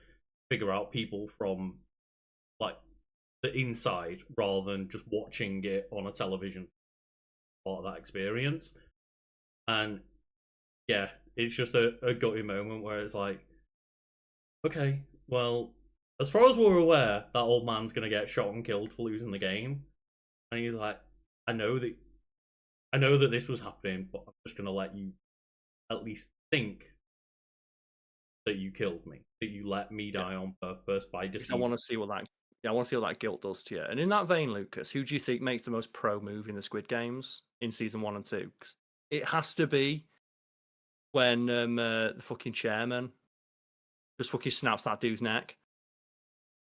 figure out people from like the inside rather than just watching it on a television. Part of that experience, and yeah, it's just a gutty moment where it's like, okay, well, as far as we're aware, that old man's gonna get shot and killed for losing the game, and he's like, I know that this was happening, but I'm just gonna let you at least think that you killed me, that you let me Yeah, die on purpose by because I deceit. want to see what that. Yeah, I want to see what that guilt does to you. And in that vein, Lucas, who do you think makes the most pro move in the Squid Games in season 1 and 2? 'Cause it has to be when the fucking chairman just fucking snaps that dude's neck.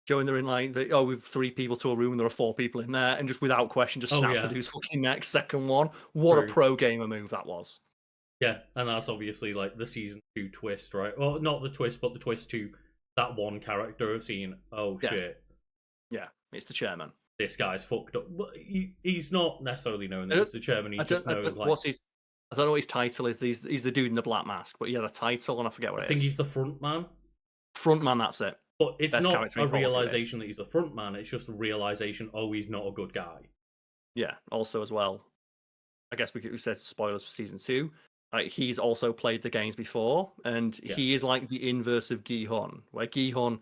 showing they're in like, we've 3 people to a room and there are 4 people in there, and just without question, just Oh snaps the yeah, dude's fucking neck. Second one, what a true. pro gamer move that was. Yeah, and that's obviously like the season 2 twist, right? Well, not the twist, but the twist to that one character of seeing, oh Yeah. shit, Yeah, it's the chairman. this guy's fucked up. But he's not necessarily knowing I that he's don't, the chairman. He just knows like what's his. I don't know what his title is. He's the dude in the black mask, but yeah, the title, and I forget what I it think is. he's the front man. Front man, that's it. But it's Best not character a he probably realization that he's a front man. It's just a realization, oh, he's not a good guy. Yeah. Also, as well, I guess we said spoilers for season 2. Like, he's also played the games before, and he Yes. is like the inverse of Gi-hun, where Gi-hun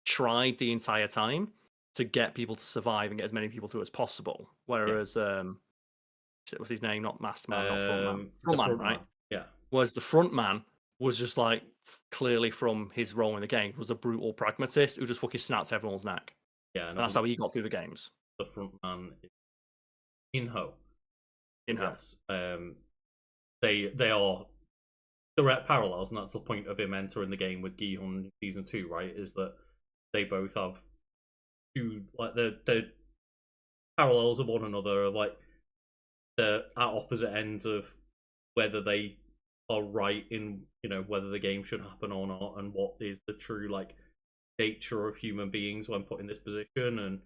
tried the entire time to get people to survive and get as many people through as possible. Whereas, what's his name? Not Masterman, not Frontman. The Frontman, front right? man. Yeah. Whereas the Frontman was just like, clearly from his role in the game, was a brutal pragmatist who just fucking snapped everyone's neck. Yeah, And that's how he got through the games. the front man is Inho. In-house. Yes. They are direct parallels, and that's the point of him entering the game with Gi-hun in season 2, right? Is that they both have two like the parallels of one another, of like the at opposite ends of whether they are right in whether the game should happen or not, and what is the true like nature of human beings when put in this position. And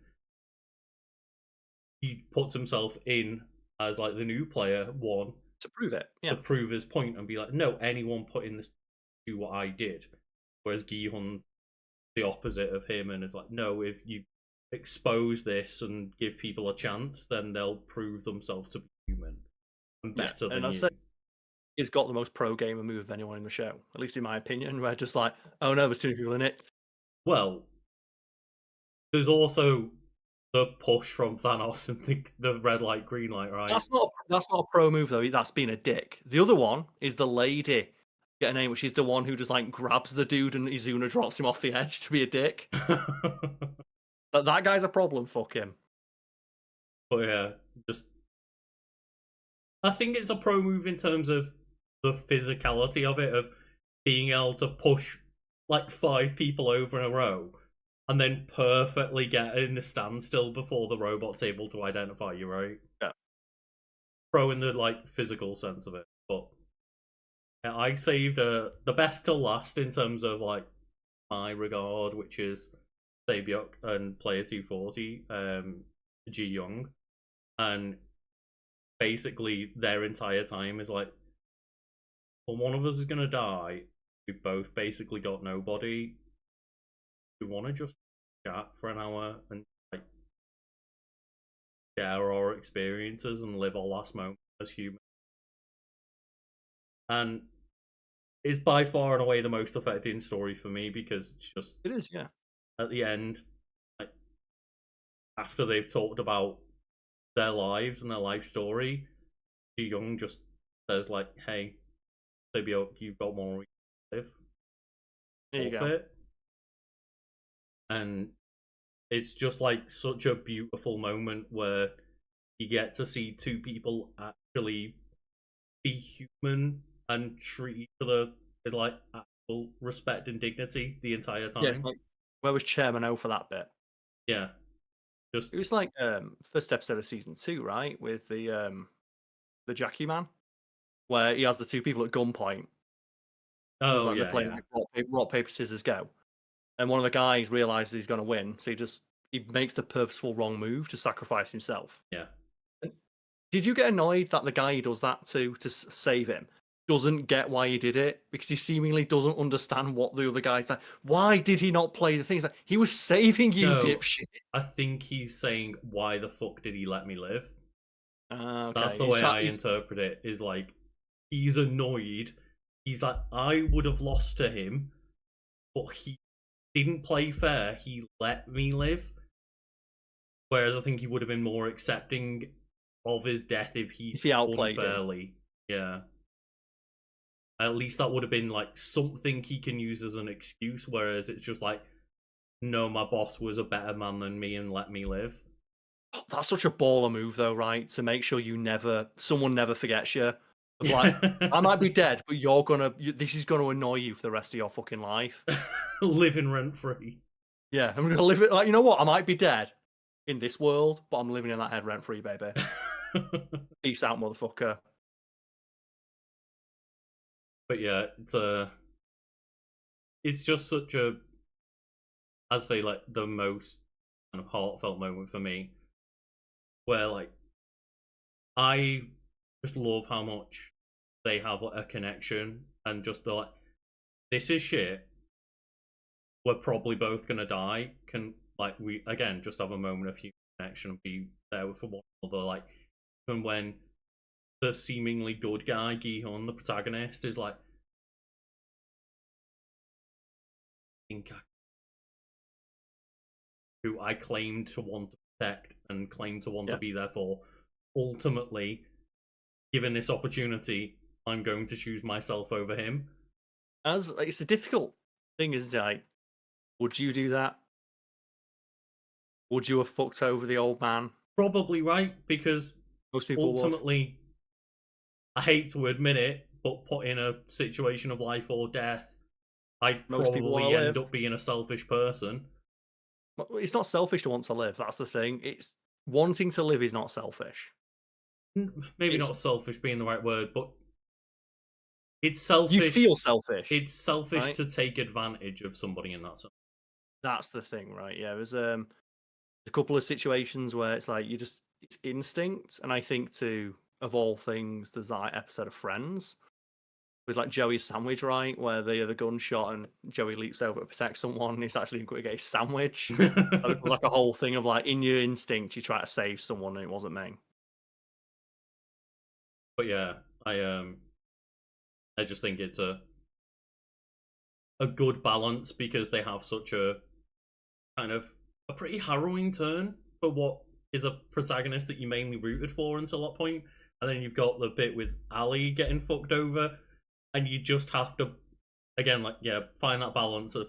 he puts himself in as like the new player one To prove it. Yeah. to prove his point and be like, no, anyone put in this do what I did. Whereas Gi-hun the opposite of him, and it's like, no, if you expose this and give people a chance, then they'll prove themselves to be human and better than you. He's got the most pro gamer move of anyone in the show, at least in my opinion. Where just like, oh no, there's too many people in it. Well, there's also the push from Thanos and the red light, green light, right? That's not a pro move though. That's being a dick. The other one is the lady. Get a name, which is the one who just like grabs the dude and Izuna drops him off the edge to be a dick. But that guy's a problem. Fuck him. But yeah, just I think it's a pro move in terms of the physicality of it, of being able to push like 5 people over in a row and then perfectly get in a standstill before the robot's able to identify you, right? Yeah. Pro in the like physical sense of it. But yeah, I saved the best till last in terms of like my regard, which is Sabyuk and Player 240, Ji Young. And basically their entire time is like, well, one of us is gonna die. We both basically got nobody. We want to just chat for an hour and like share our experiences and live our last moment as humans. And it's by far and away the most affecting story for me, because it's just It is, yeah. at the end, like after they've talked about their lives and their life story, Ji Young just says like, "Hey, maybe you've got one more week to live. There you go. It." And it's just like such a beautiful moment where you get to see 2 people actually be human and treat each other with like actual respect and dignity the entire time. Yeah, it's like, where was Chairman O for that bit? Yeah. Just It was like first episode of season 2, right? With the Jackie man, where he has the 2 people at gunpoint. oh Like yeah, they're playing yeah. like rock, paper, scissors, go. And one of the guys realizes he's going to win, so he makes the purposeful wrong move to sacrifice himself. Yeah. Did you get annoyed that the guy he does that to save him doesn't get why he did it? Because he seemingly doesn't understand what the other guy's like. Why did he not play the things? Like, he was saving you, No, dipshit. I think he's saying, why the fuck did he let me live? Okay. That's the way I interpret it, is like, he's annoyed. He's like, I would have lost to him, but he didn't play fair. He let me live. Whereas I think he would have been more accepting of his death if he outplayed unfairly. Yeah. At least that would have been like something he can use as an excuse, whereas it's just like, no, my boss was a better man than me and let me live. That's such a baller move, though, right? To make sure someone never forgets you. Like, I might be dead, but this is gonna annoy you for the rest of your fucking life. Living rent free. Yeah, I'm gonna live it like, you know what? I might be dead in this world, but I'm living in that head rent free, baby. Peace out, motherfucker. But yeah, it's just such a, I'd say like the most kind of heartfelt moment for me, where like I just love how much they have like a connection and just like, this is shit. We're probably both gonna die. Can like we again just have a moment of human connection and be there for one another. Like even when the seemingly good guy, Gihun, the protagonist, is like, who I claimed to want to protect and claimed to want to be there for, ultimately, given this opportunity, I'm going to choose myself over him. As it's a difficult thing, is like, would you do that? Would you have fucked over the old man? Probably right, because Most people would. ultimately, I hate to admit it, but put in a situation of life or death, I'd Most people want to probably end live. up being a selfish person. It's not selfish to want to live. That's the thing. It's wanting to live is not selfish. Maybe It's not selfish being the right word, but it's selfish. you feel selfish. It's selfish right? to take advantage of somebody in that sense. That's the thing, right? Yeah, there's a couple of situations where it's like it's instinct, and I think of all things, there's that episode of Friends with like Joey's sandwich, right, where they have a gunshot and Joey leaps over to protect someone, and he's actually going to get a sandwich. And it was like a whole thing of like, in your instinct, you try to save someone, and it wasn't me. But yeah, I just think it's a good balance because they have such a kind of a pretty harrowing turn for what is a protagonist that you mainly rooted for until that point, and then you've got the bit with Ali getting fucked over, and you just have to again find that balance of,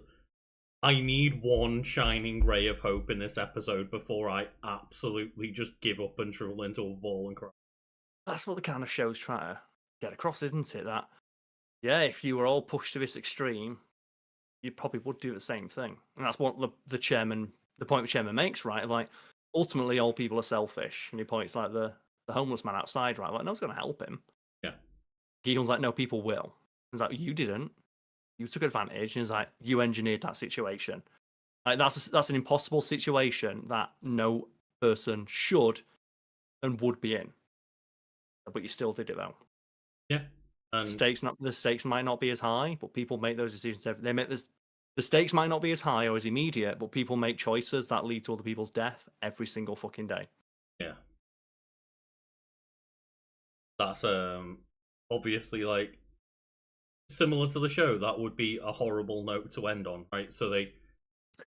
I need one shining ray of hope in this episode before I absolutely just give up and shrivel into a ball and cry. That's what the kind of show's trying to get across, isn't it? That, yeah, if you were all pushed to this extreme, you probably would do the same thing. And that's what the point the chairman makes, right? Like, ultimately, all people are selfish. And he points like the homeless man outside, right? Like, no one's going to help him. Yeah. Gideon's like, no, people will. He's like, you didn't. You took advantage. And he's like, you engineered that situation. Like, that's an impossible situation that no person should and would be in. But you still did it though. Yeah. And The stakes might not be as high, but people make those decisions. The stakes might not be as high or as immediate, but people make choices that lead to other people's death every single fucking day. yeah. That's obviously like similar to the show. That would be a horrible note to end on, right? So they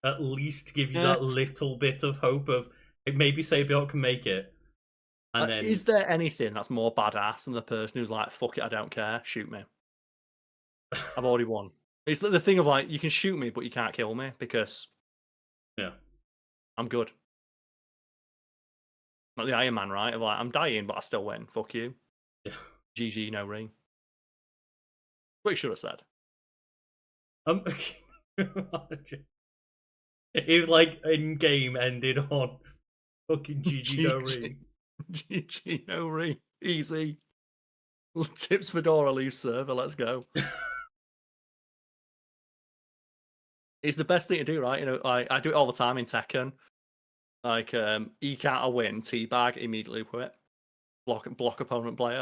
at least give you that little bit of hope of maybe Sabiot can make it. And then is there anything that's more badass than the person who's like, fuck it, I don't care, shoot me. I've already won. It's the thing of like, you can shoot me, but you can't kill me because yeah, I'm good. Like the Iron Man, right? Of like, I'm dying, but I still win. Fuck you. yeah. GG, no ring. What you should have said. If like in game ended on fucking GG no ring. GG, no ring. Easy. Tips Fedora leaves server. Let's go. It's the best thing to do, right? You know, I do it all the time in Tekken. Like, eke out a win, teabag, immediately quit. Block opponent player.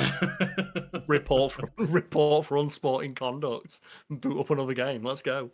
report for unsporting conduct. Boot up another game. Let's go.